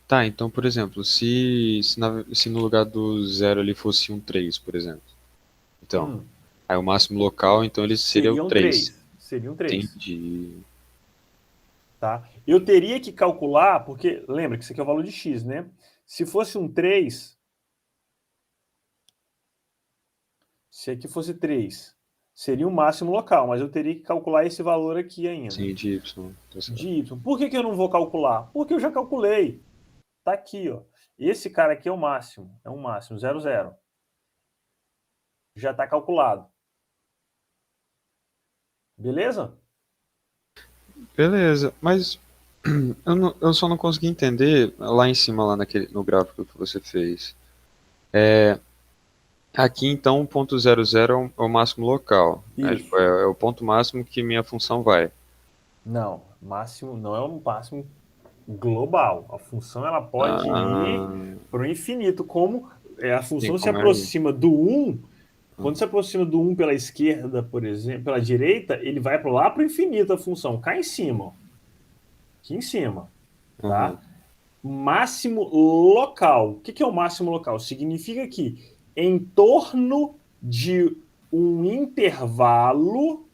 Tá, então, por exemplo, se no lugar do zero ali fosse um 3, por exemplo. Então, aí o máximo local, então ele seria o 3. Seria um 3. Entendi. Tá? Eu teria que calcular, porque lembra que isso aqui é o valor de x, né? Se fosse um 3, se aqui fosse 3, seria o máximo local, mas eu teria que calcular esse valor aqui ainda. Sim, de y. Tá certo. De y. Por que eu não vou calcular? Porque eu já calculei. Tá aqui, ó. Esse cara aqui é o máximo. É um máximo, 0, 0. Já está calculado. Beleza? Beleza, mas eu só não consegui entender lá em cima, lá no gráfico que você fez. Aqui, então, o ponto 00 é o máximo local. Isso. É o ponto máximo que minha função vai. Não, máximo não é um máximo global. A função ela pode ir para o infinito. Como a função se aproxima do 1, quando se aproxima do 1 pela esquerda, por exemplo, pela direita, ele vai para lá para o infinito a função, cá em cima. Ó. Aqui em cima. Tá? Máximo local. O que é o máximo local? Significa que em torno de um intervalo,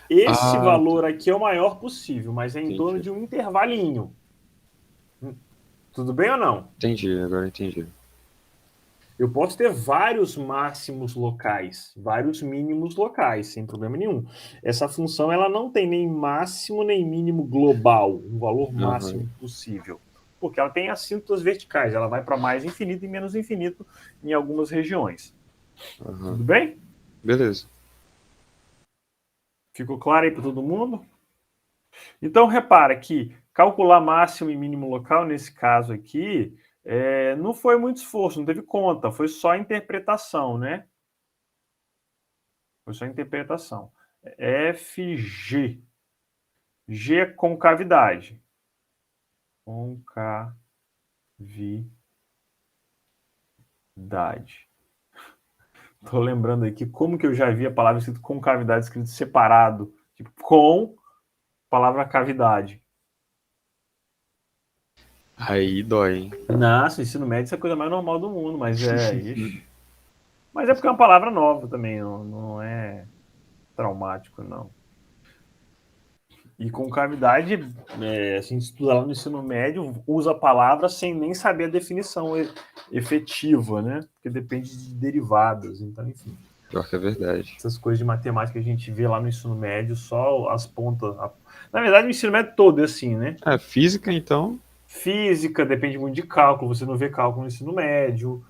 esse valor aqui é o maior possível, mas é em torno de um intervalinho. Tudo bem ou não? Entendi, agora entendi. Eu posso ter vários máximos locais, vários mínimos locais, sem problema nenhum. Essa função ela não tem nem máximo nem mínimo global, um valor máximo possível. Porque ela tem assíntotas verticais, ela vai para mais infinito e menos infinito em algumas regiões. Tudo bem? Beleza. Ficou claro aí para todo mundo? Então, repara que calcular máximo e mínimo local, nesse caso aqui, não foi muito esforço, não teve conta, foi só interpretação, né? Foi só interpretação. FG. G é concavidade. Concavidade. Estou lembrando aqui como que eu já vi a palavra escrito concavidade escrito separado. Tipo, com palavra cavidade. Aí dói, hein? Nossa, ensino médio isso é a coisa mais normal do mundo, mas mas é porque é uma palavra nova também, não é traumático, não. E concavidade, a gente estuda lá no ensino médio, usa a palavra sem nem saber a definição efetiva, né? Porque depende de derivadas, então, enfim. Pior que é verdade. Essas coisas de matemática que a gente vê lá no ensino médio, só as pontas. Na verdade, o ensino médio todo é assim, né? Física, então. Física depende muito de cálculo, você não vê cálculo no ensino médio.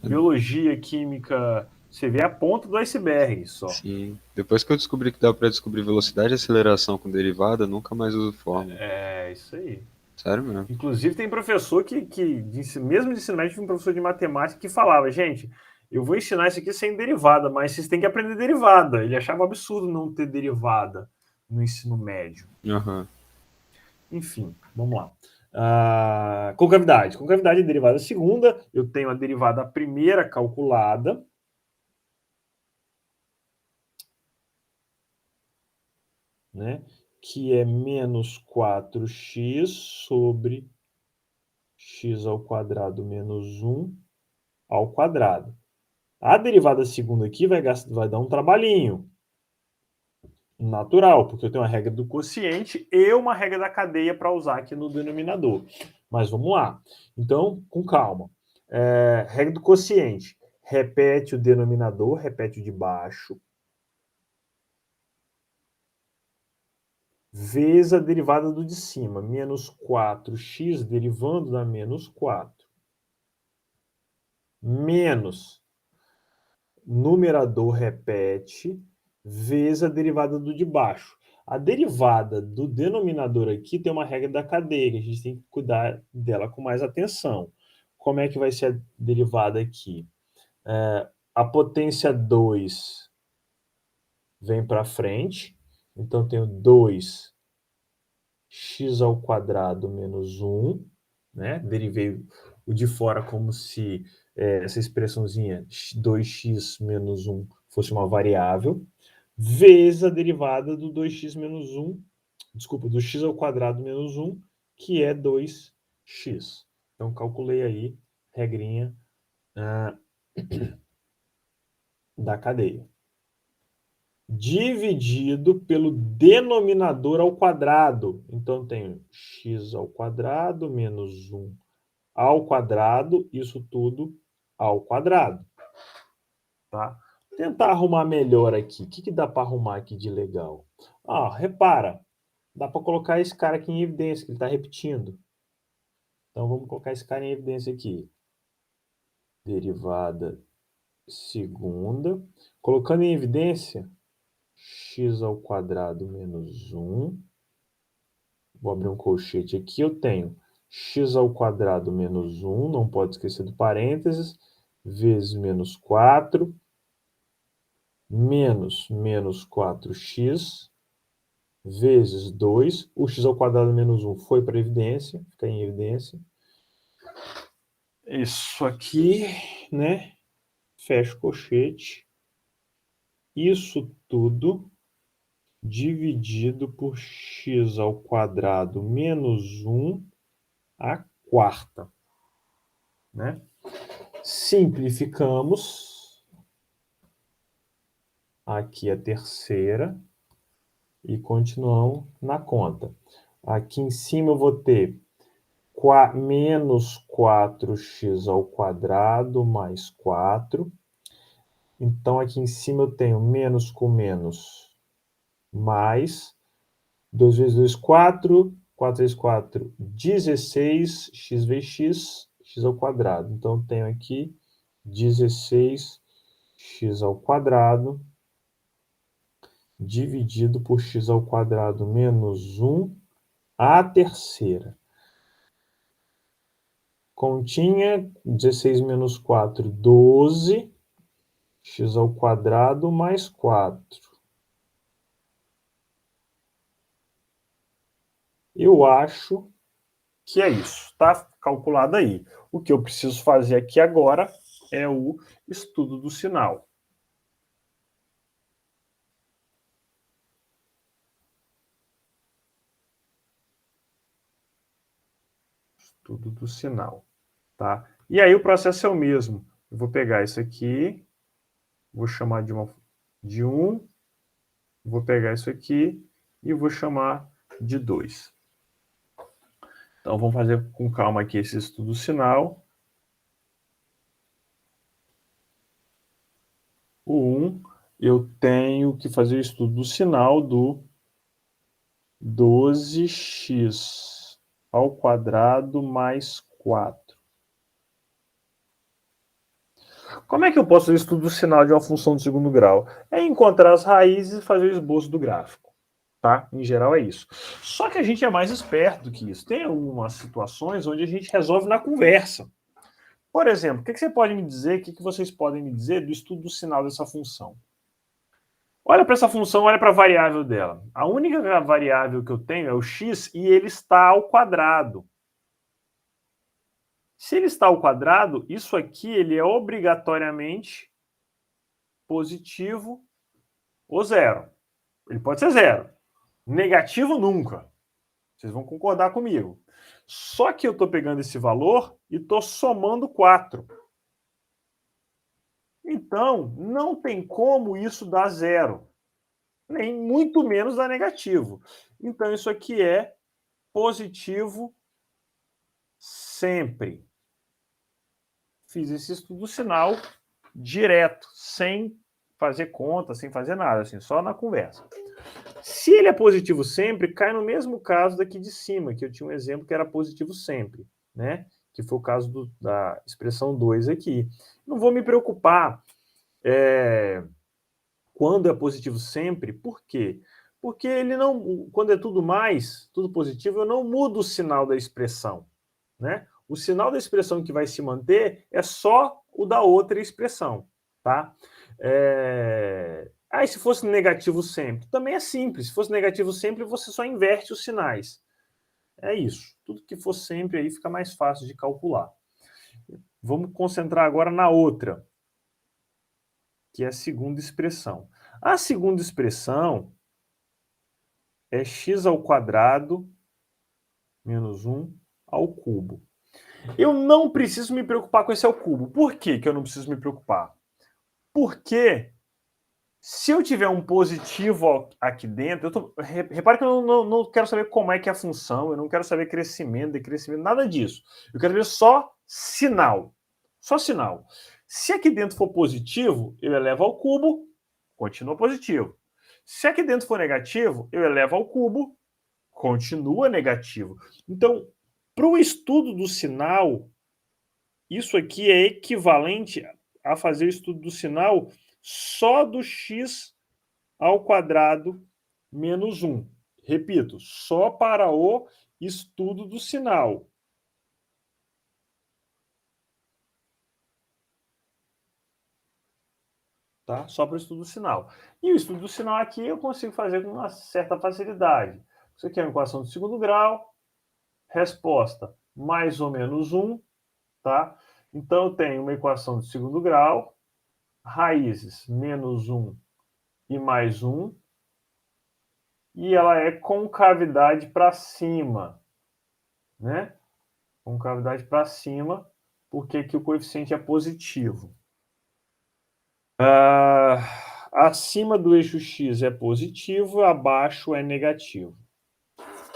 Biologia, química, você vê a ponta do iceberg só. Sim. Depois que eu descobri que dá para descobrir velocidade e aceleração com derivada, nunca mais uso fórmula. É, isso aí. Sério mesmo. Inclusive, tem professor mesmo de ensino médio, tinha um professor de matemática que falava, gente, eu vou ensinar isso aqui sem derivada, mas vocês têm que aprender derivada. Ele achava absurdo não ter derivada no ensino médio. Uhum. Enfim, vamos lá. Concavidade. Concavidade é derivada segunda. Eu tenho a derivada primeira calculada. Né? Que é menos 4x sobre x ao quadrado menos 1 ao quadrado. A derivada segunda aqui vai dar um trabalhinho natural, porque eu tenho uma regra do quociente e uma regra da cadeia para usar aqui no denominador. Mas vamos lá. Então, com calma. Regra do quociente. Repete o denominador, repete o de baixo. Vezes a derivada do de cima. Menos 4x derivando da menos 4. Menos numerador repete, vezes a derivada do de baixo. A derivada do denominador aqui tem uma regra da cadeia, que a gente tem que cuidar dela com mais atenção. Como é que vai ser a derivada aqui? A potência 2 vem para frente, então tenho 2x ao quadrado menos 1, né? Derivei o de fora como se essa expressãozinha 2x menos 1 fosse uma variável, vezes a derivada do 2x menos 1, desculpa, do x ao quadrado menos 1, que é 2x. Então, calculei aí, regrinha da cadeia. Dividido pelo denominador ao quadrado. Então, tenho x ao quadrado menos 1 ao quadrado, isso tudo ao quadrado. Tá? Tentar arrumar melhor aqui. O que dá para arrumar aqui de legal? Repara, dá para colocar esse cara aqui em evidência, que ele está repetindo. Então, vamos colocar esse cara em evidência aqui. Derivada segunda. Colocando em evidência, x ao quadrado menos 1. Vou abrir um colchete aqui. Eu tenho x ao quadrado menos 1, não pode esquecer do parênteses, vezes menos 4, menos 4x, vezes 2. O x ao quadrado menos 1 foi para evidência, fica em evidência. Isso aqui, né? Fecha o colchete. Isso tudo dividido por x ao quadrado menos 1 à quarta. Né? Simplificamos. Aqui a terceira. E continuamos na conta. Aqui em cima eu vou ter menos 4x ao quadrado mais 4. Então, aqui em cima eu tenho menos com menos mais. 2 vezes 2, 4. 4 vezes 4, 16. X vezes x, x ao quadrado. Então, eu tenho aqui 16x ao quadrado dividido por x ao quadrado menos 1 à terceira. Continha, 16 menos 4, 12. X ao quadrado mais 4. Eu acho que é isso. Está calculado aí. O que eu preciso fazer aqui agora é o estudo do sinal. Estudo do sinal. Tá? E aí o processo é o mesmo. Eu vou pegar isso aqui, vou chamar de 1, vou pegar isso aqui e vou chamar de 2. Então, vamos fazer com calma aqui esse estudo sinal. O 1, eu tenho que fazer o estudo do sinal do 12x ao quadrado mais 4. Como é que eu posso fazer o estudo do sinal de uma função de segundo grau? É encontrar as raízes e fazer o esboço do gráfico. Tá? Em geral é isso. Só que a gente é mais esperto do que isso. Tem algumas situações onde a gente resolve na conversa. Por exemplo, o que você pode me dizer, o que vocês podem me dizer do estudo do sinal dessa função? Olha para essa função, olha para a variável dela. A única variável que eu tenho é o x e ele está ao quadrado. Se ele está ao quadrado, isso aqui ele é obrigatoriamente positivo ou zero. Ele pode ser zero. Negativo nunca. Vocês vão concordar comigo. Só que eu estou pegando esse valor e estou somando 4. Então, não tem como isso dar zero. Nem muito menos dar negativo. Então, isso aqui é positivo sempre. Fiz esse estudo sinal direto, sem fazer conta, sem fazer nada, assim, só na conversa. Se ele é positivo sempre, cai no mesmo caso daqui de cima, que eu tinha um exemplo que era positivo sempre, né? Que foi o caso da expressão 2 aqui. Não vou me preocupar quando é positivo sempre, por quê? Porque ele não, quando é tudo mais, tudo positivo, eu não mudo o sinal da expressão, né? O sinal da expressão que vai se manter é só o da outra expressão, tá? E se fosse negativo sempre? Também é simples. Se fosse negativo sempre, você só inverte os sinais. É isso. Tudo que for sempre aí fica mais fácil de calcular. Vamos concentrar agora na outra, que é a segunda expressão. A segunda expressão é x ao quadrado menos 1 ao cubo. Eu não preciso me preocupar com esse ao cubo. Por que eu não preciso me preocupar? Porque se eu tiver um positivo aqui dentro, repare que eu não quero saber como é que é a função, eu não quero saber crescimento, decrescimento, nada disso. Eu quero ver só sinal. Só sinal. Se aqui dentro for positivo, eu elevo ao cubo, continua positivo. Se aqui dentro for negativo, eu elevo ao cubo, continua negativo. Então, para o estudo do sinal, isso aqui é equivalente a fazer o estudo do sinal só do x ao quadrado menos 1. Repito, só para o estudo do sinal. Tá? Só para o estudo do sinal. E o estudo do sinal aqui eu consigo fazer com uma certa facilidade. Isso aqui é uma equação de segundo grau, resposta mais ou menos 1, tá? Então eu tenho uma equação de segundo grau, raízes menos 1 e mais 1, e ela é concavidade para cima, né? Concavidade para cima, porque aqui o coeficiente é positivo. Acima do eixo x é positivo, abaixo é negativo.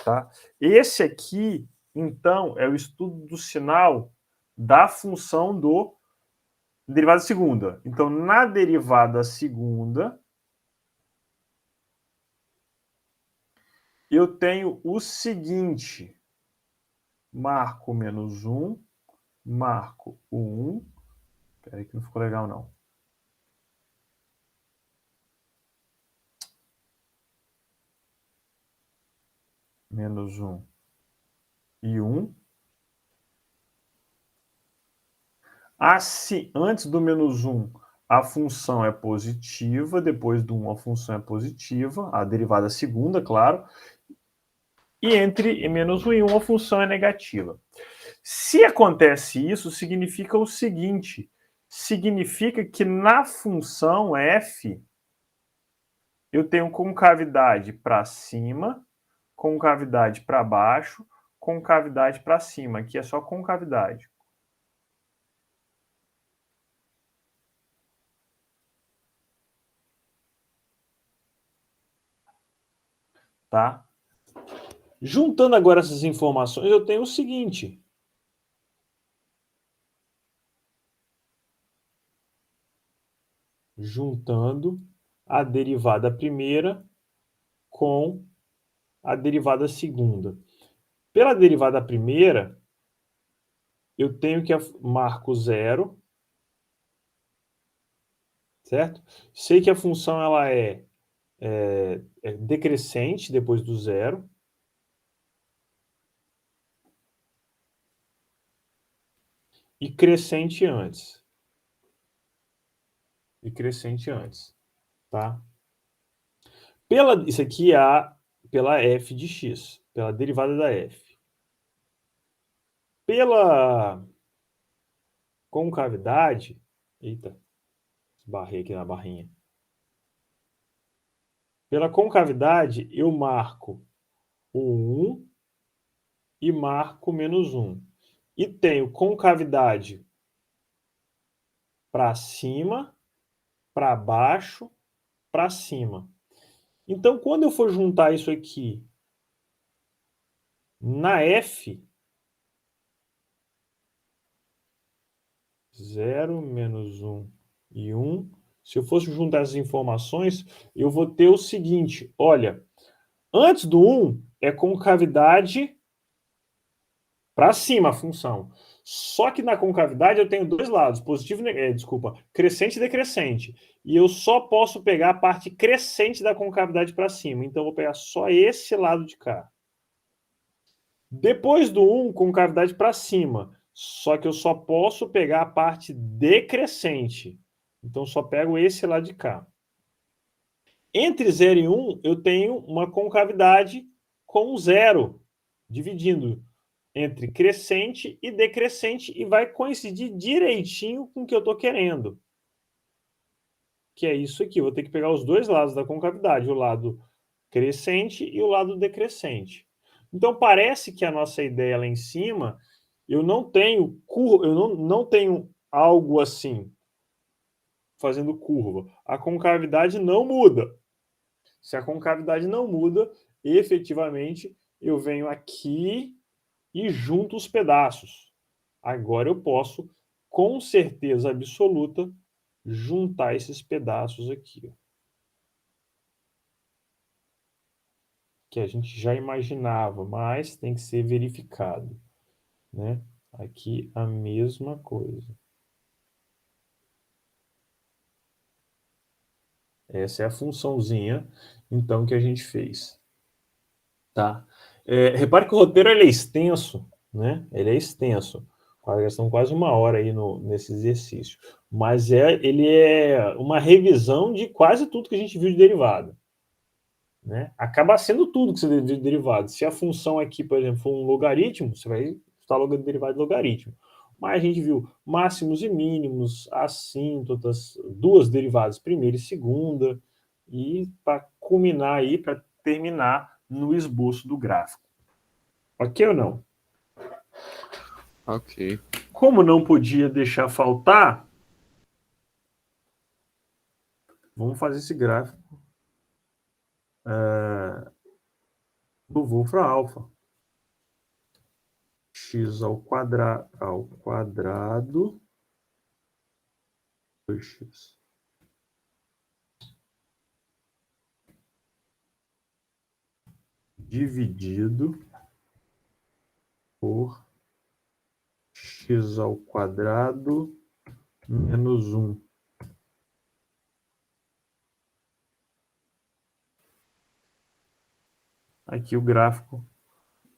Tá? Esse aqui, então, é o estudo do sinal da função do derivada segunda. Então, na derivada segunda, eu tenho o seguinte: marco menos 1, marco o 1. Espera aí que não ficou legal, não. Menos 1 e 1. Antes do menos 1, a função é positiva, depois do 1 a função é positiva, a derivada segunda, claro, e entre menos 1 e 1 a função é negativa. Se acontece isso, significa o seguinte, significa que na função f, eu tenho concavidade para cima, concavidade para baixo, concavidade para cima, aqui é só concavidade. tá? Juntando agora essas informações, eu tenho o seguinte. Juntando a derivada primeira com a derivada segunda. Pela derivada primeira, eu tenho que marco zero, certo? Sei que a função ela é decrescente depois do zero. E crescente antes. Tá? Isso aqui é pela f de x, pela derivada da f. Pela concavidade, eita, esbarrei aqui na barrinha. Pela concavidade, eu marco o 1 e marco menos 1. E tenho concavidade para cima, para baixo, para cima. Então, quando eu for juntar isso aqui na f, 0, menos 1 e 1, se eu fosse juntar essas informações, eu vou ter o seguinte, olha, antes do 1 é concavidade para cima a função. Só que na concavidade eu tenho dois lados, positivo e crescente e decrescente. E eu só posso pegar a parte crescente da concavidade para cima. Então eu vou pegar só esse lado de cá. Depois do 1, concavidade para cima. Só que eu só posso pegar a parte decrescente. Então só pego esse lado de cá. Entre 0 e 1, eu tenho uma concavidade com 0, dividindo entre crescente e decrescente, e vai coincidir direitinho com o que eu estou querendo. Que é isso aqui. Vou ter que pegar os dois lados da concavidade, o lado crescente e o lado decrescente. Então, parece que a nossa ideia lá em cima, eu não tenho não tenho algo assim, fazendo curva. A concavidade não muda. Se a concavidade não muda, efetivamente, eu venho aqui e junto os pedaços. Agora eu posso, com certeza absoluta, juntar esses pedaços aqui. Ó, que a gente já imaginava, mas tem que ser verificado. Né? Aqui a mesma coisa. Essa é a funçãozinha, então, que a gente fez. Tá? Repare que o roteiro ele é extenso, né? Ele é extenso. São quase uma hora aí nesse exercício. Mas ele é uma revisão de quase tudo que a gente viu de derivada. Né? Acaba sendo tudo que você viu de derivada. Se a função aqui, por exemplo, for um logaritmo, você vai estudar derivada de logaritmo. Mas a gente viu máximos e mínimos, assíntotas, duas derivadas, primeira e segunda, e para culminar aí, para terminar no esboço do gráfico. Ok ou não? Ok. Como não podia deixar faltar, vamos fazer esse gráfico do Wolfram alfa. X ao quadrado 2x. Dividido por x ao quadrado menos 1. Aqui o gráfico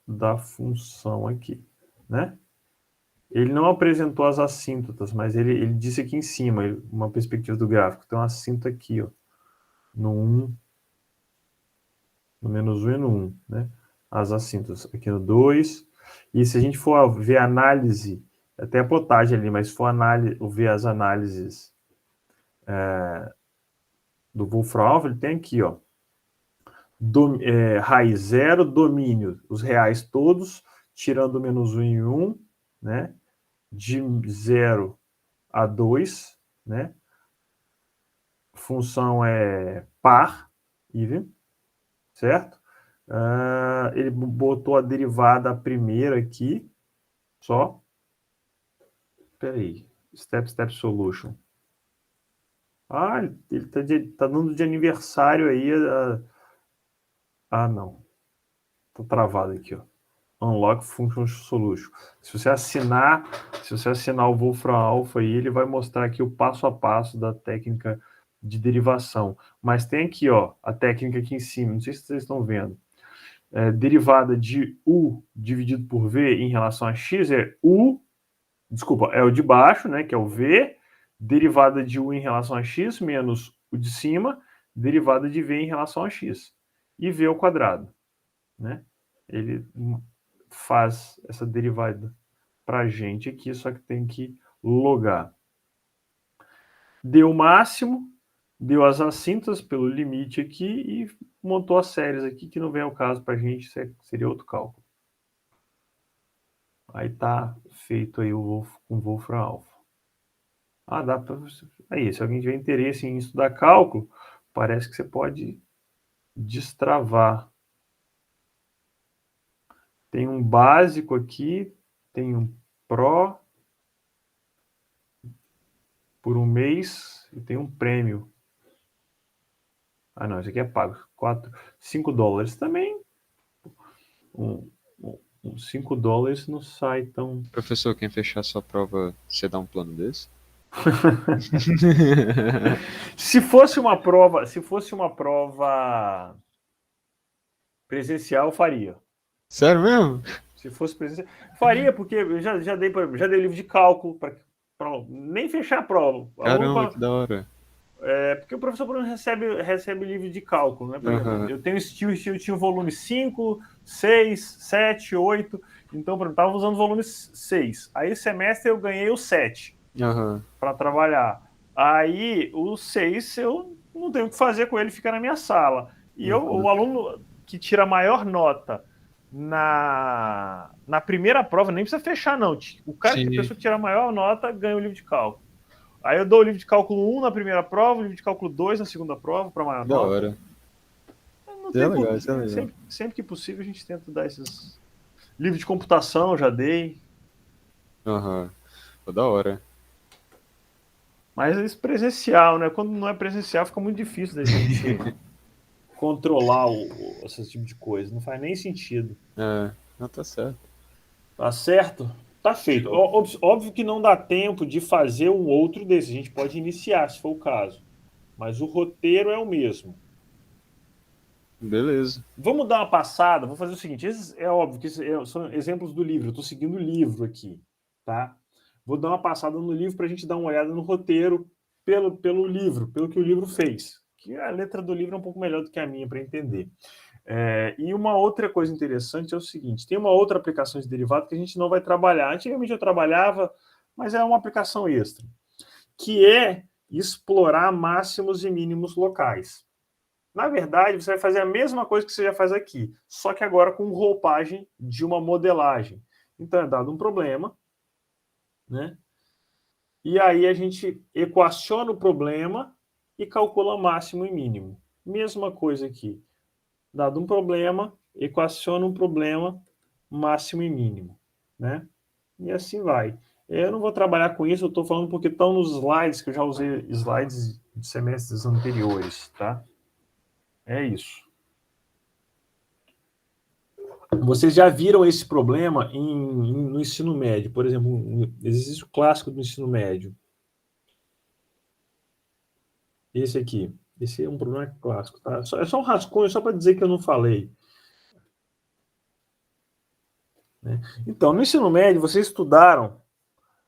da função aqui, né? Ele não apresentou as assíntotas, mas ele disse aqui em cima, uma perspectiva do gráfico. Tem uma assíntota aqui, ó, no 1, no menos 1 e no 1, né? As assíntotas aqui no 2. E se a gente for ver a análise, até a plotagem ali, mas se for ver as análises do Wolfram alfa, ele tem aqui, ó, raiz zero, domínio, os reais todos, tirando menos 1 e 1, né? De 0 a 2, né? Função é par, even, certo? Ele botou a derivada primeira aqui, só. Espera aí. Step Solution. Ele tá dando de aniversário aí. Não. Tá travado aqui, ó. Unlock Function Solution. Se você assinar o Wolfram Alpha aí, ele vai mostrar aqui o passo a passo da técnica de derivação. Mas tem aqui, ó, a técnica aqui em cima. Não sei se vocês estão vendo. Derivada de U dividido por V em relação a X é U. Desculpa, é o de baixo, né? Que é o V. Derivada de U em relação a X menos o de cima. Derivada de V em relação a X. E V ao quadrado, né? Ele faz essa derivada para a gente aqui, só que tem que logar. Deu o máximo, deu as assíntotas pelo limite aqui e montou as séries aqui, que não vem ao caso para a gente, seria outro cálculo. Aí tá feito aí com o Wolfram Alpha. Dá para... Aí, se alguém tiver interesse em estudar cálculo, parece que você pode destravar. Tem um básico aqui, tem um Pro por um mês e tem um prêmio. Não, isso aqui é pago. $5 também. $5 não sai tão... Professor, quem fechar sua prova, você dá um plano desse? Se fosse uma prova presencial, eu faria. Sério mesmo? Se fosse presencial, faria, porque eu já dei livro de cálculo para nem fechar a prova. Caramba, que da hora. Porque o professor Bruno recebe livro de cálculo, né? Por exemplo, eu tenho tinha o volume 5, 6, 7, 8. Então, eu estava usando o volume 6. Aí, esse semestre, eu ganhei o 7 para trabalhar. Aí, o 6, eu não tenho o que fazer com ele, fica na minha sala. E o aluno que tira a maior nota na primeira prova, nem precisa fechar, não. O cara que a pessoa que tira a maior nota ganha o livro de cálculo. Aí eu dou o livro de cálculo 1 na primeira prova, o livro de cálculo 2 na segunda prova, para maior nota. Da hora. Sempre que possível a gente tenta dar esses... Livro de computação eu já dei. Da hora. Mas isso presencial, né? Quando não é presencial fica muito difícil da gente controlar esse tipo de coisa. Não faz nem sentido. Não tá certo. Tá certo? Tá feito. Óbvio que não dá tempo de fazer um outro desse. A gente pode iniciar, se for o caso. Mas o roteiro é o mesmo. Beleza. Vamos dar uma passada. Vou fazer o seguinte. É óbvio que são exemplos do livro. Eu estou seguindo o livro aqui. Tá? Vou dar uma passada no livro para a gente dar uma olhada no roteiro pelo livro, pelo que o livro fez. Que a letra do livro é um pouco melhor do que a minha para entender. E uma outra coisa interessante é o seguinte, tem uma outra aplicação de derivado que a gente não vai trabalhar. Antigamente eu trabalhava, mas é uma aplicação extra, que é explorar máximos e mínimos locais. Na verdade, você vai fazer a mesma coisa que você já faz aqui, só que agora com roupagem de uma modelagem. Então é dado um problema, né? E aí a gente equaciona o problema e calcula máximo e mínimo. Mesma coisa aqui. Dado um problema, equaciona um problema máximo e mínimo, né? E assim vai. Eu não vou trabalhar com isso, eu estou falando porque estão nos slides, que eu já usei slides de semestres anteriores, tá? É isso. Vocês já viram esse problema no ensino médio? Por exemplo, um exercício clássico do ensino médio. Esse aqui. Esse é um problema clássico, tá? É só um rascunho, só para dizer que eu não falei. Né? Então, no ensino médio, vocês estudaram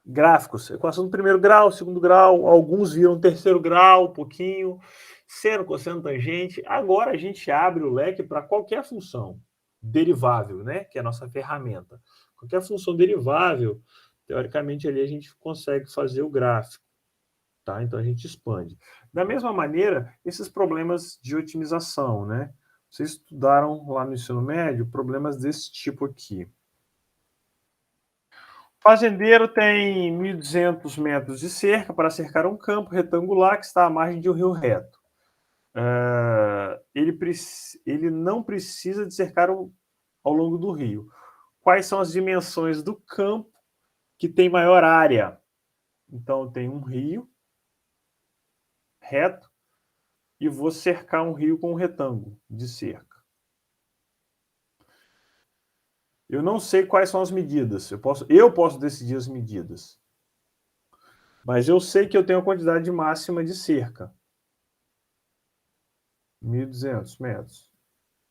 gráficos, equação do primeiro grau, segundo grau, alguns viram terceiro grau, um pouquinho, seno, cosseno, tangente. Agora a gente abre o leque para qualquer função derivável, né? Que é a nossa ferramenta. Qualquer função derivável, teoricamente, ali a gente consegue fazer o gráfico. Tá? Então a gente expande. Da mesma maneira, esses problemas de otimização, né? Vocês estudaram lá no ensino médio problemas desse tipo aqui. Fazendeiro tem 1.200 metros de cerca para cercar um campo retangular que está à margem de um rio reto. ele não precisa de cercar ao longo do rio. Quais são as dimensões do campo que tem maior área? Então, tem um rio reto e vou cercar um rio com um retângulo de cerca. Eu não sei quais são as medidas. Eu posso decidir as medidas. Mas eu sei que eu tenho a quantidade máxima de cerca. 1.200 metros.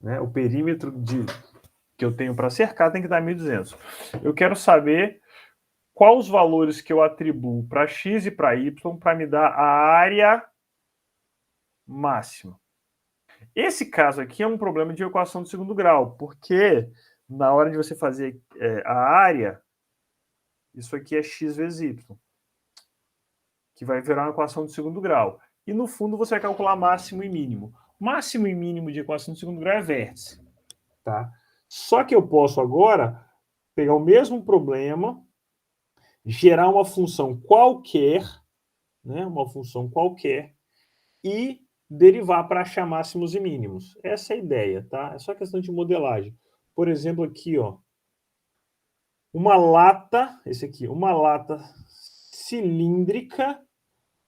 Né? O perímetro que eu tenho para cercar tem que dar 1.200. Eu quero saber quais os valores que eu atribuo para x e para y para me dar a área máxima. Esse caso aqui é um problema de equação de segundo grau, porque na hora de você fazer a área, isso aqui é x vezes y, que vai virar uma equação de segundo grau. E no fundo você vai calcular máximo e mínimo. Máximo e mínimo de equação de segundo grau é vértice. Tá? Só que eu posso agora pegar o mesmo problema, gerar uma função qualquer, né, uma função qualquer, e derivar para achar máximos e mínimos. Essa é a ideia, tá? É só questão de modelagem. Por exemplo, aqui, ó, uma lata, esse aqui, uma lata cilíndrica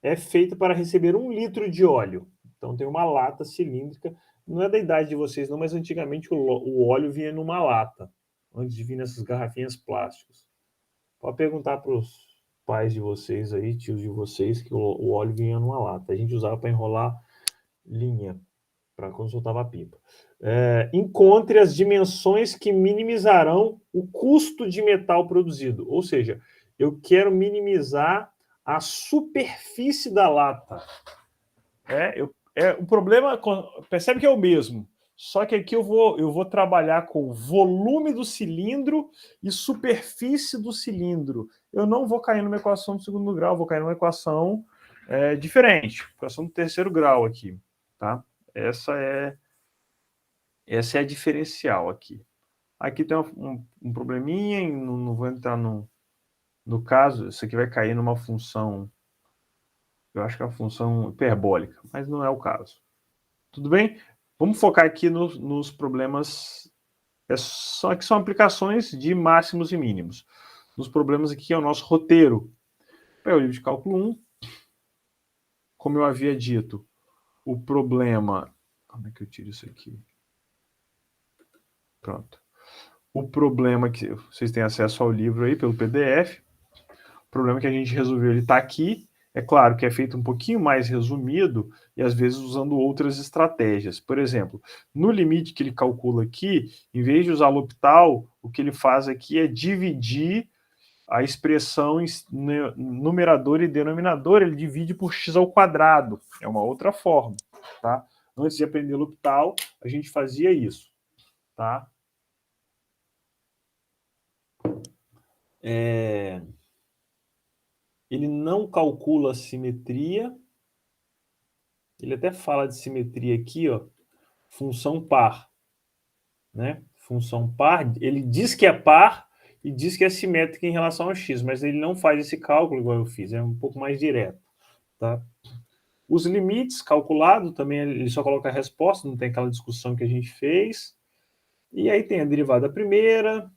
é feita para receber 1 litro de óleo. Então tem uma lata cilíndrica. Não é da idade de vocês, não, mas antigamente o óleo vinha numa lata, antes de vir nessas garrafinhas plásticas. Pode perguntar para os pais de vocês aí, tios de vocês, que o óleo vinha numa lata. A gente usava para enrolar linha, para quando soltava a pipa. Encontre as dimensões que minimizarão o custo de metal produzido. Ou seja, eu quero minimizar a superfície da lata. O problema, percebe que é o mesmo, só que aqui eu vou trabalhar com volume do cilindro e superfície do cilindro. Eu não vou cair numa equação de segundo grau, vou cair numa equação diferente, equação do terceiro grau aqui. Tá? Essa é a diferencial aqui. Aqui tem um probleminha, não vou entrar no caso, isso aqui vai cair numa função, eu acho que é uma função hiperbólica, mas não é o caso. Tudo bem? Vamos focar aqui nos problemas, que são aplicações de máximos e mínimos. Nos problemas aqui é o nosso roteiro. É o livro de cálculo 1. Como eu havia dito, o problema... Como é que eu tiro isso aqui? Pronto. O problema que vocês têm acesso ao livro aí pelo PDF. O problema que a gente resolveu, ele está aqui. É claro que é feito um pouquinho mais resumido e às vezes usando outras estratégias. Por exemplo, no limite que ele calcula aqui, em vez de usar L'Hopital, o que ele faz aqui é dividir a expressão em numerador e denominador, ele divide por x ao quadrado. É uma outra forma, tá? Antes de aprender L'Hopital, a gente fazia isso, tá? Ele não calcula a simetria. Ele até fala de simetria aqui, ó, função par. Né? Função par, ele diz que é par e diz que é simétrica em relação ao x, mas ele não faz esse cálculo igual eu fiz, é um pouco mais direto. Tá? Os limites calculados, também ele só coloca a resposta, não tem aquela discussão que a gente fez. E aí tem a derivada primeira,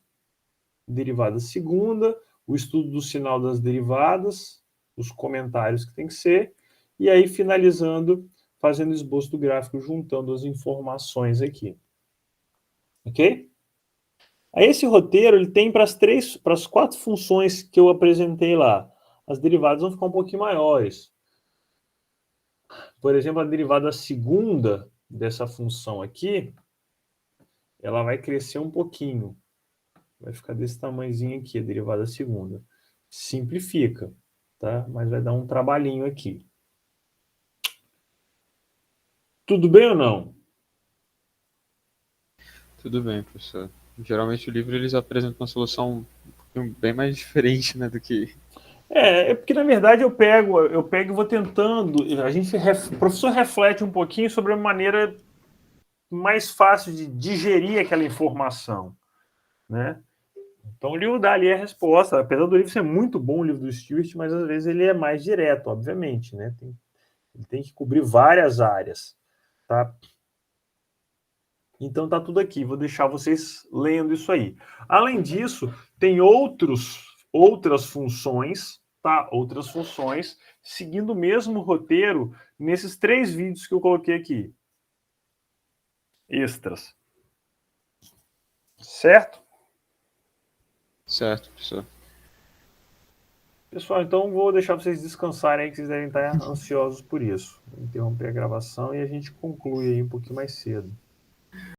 derivada segunda, o estudo do sinal das derivadas, os comentários que tem que ser, e aí finalizando, fazendo esboço do gráfico, juntando as informações aqui. Ok? Aí esse roteiro ele tem para as 4 funções que eu apresentei lá. As derivadas vão ficar um pouquinho maiores. Por exemplo, a derivada segunda dessa função aqui, ela vai crescer um pouquinho. Vai ficar desse tamanhozinho aqui, a derivada segunda. Simplifica, tá? Mas vai dar um trabalhinho aqui. Tudo bem ou não? Tudo bem, professor. Geralmente o livro eles apresentam uma solução bem mais diferente, né, do que... É porque, na verdade, eu pego e vou tentando... O professor reflete um pouquinho sobre a maneira mais fácil de digerir aquela informação, né? Então, o livro dá ali a resposta. Apesar do livro ser muito bom, o livro do Stewart, mas às vezes ele é mais direto, obviamente, né? Ele tem que cobrir várias áreas. tá? Então tá tudo aqui, vou deixar vocês lendo isso aí. Além disso, tem outras funções, tá? Outras funções, seguindo o mesmo roteiro nesses 3 vídeos que eu coloquei aqui. Extras. Certo? Certo, professor. Pessoal, então vou deixar vocês descansarem aí, que vocês devem estar ansiosos por isso. Vou interromper a gravação e a gente conclui aí um pouquinho mais cedo.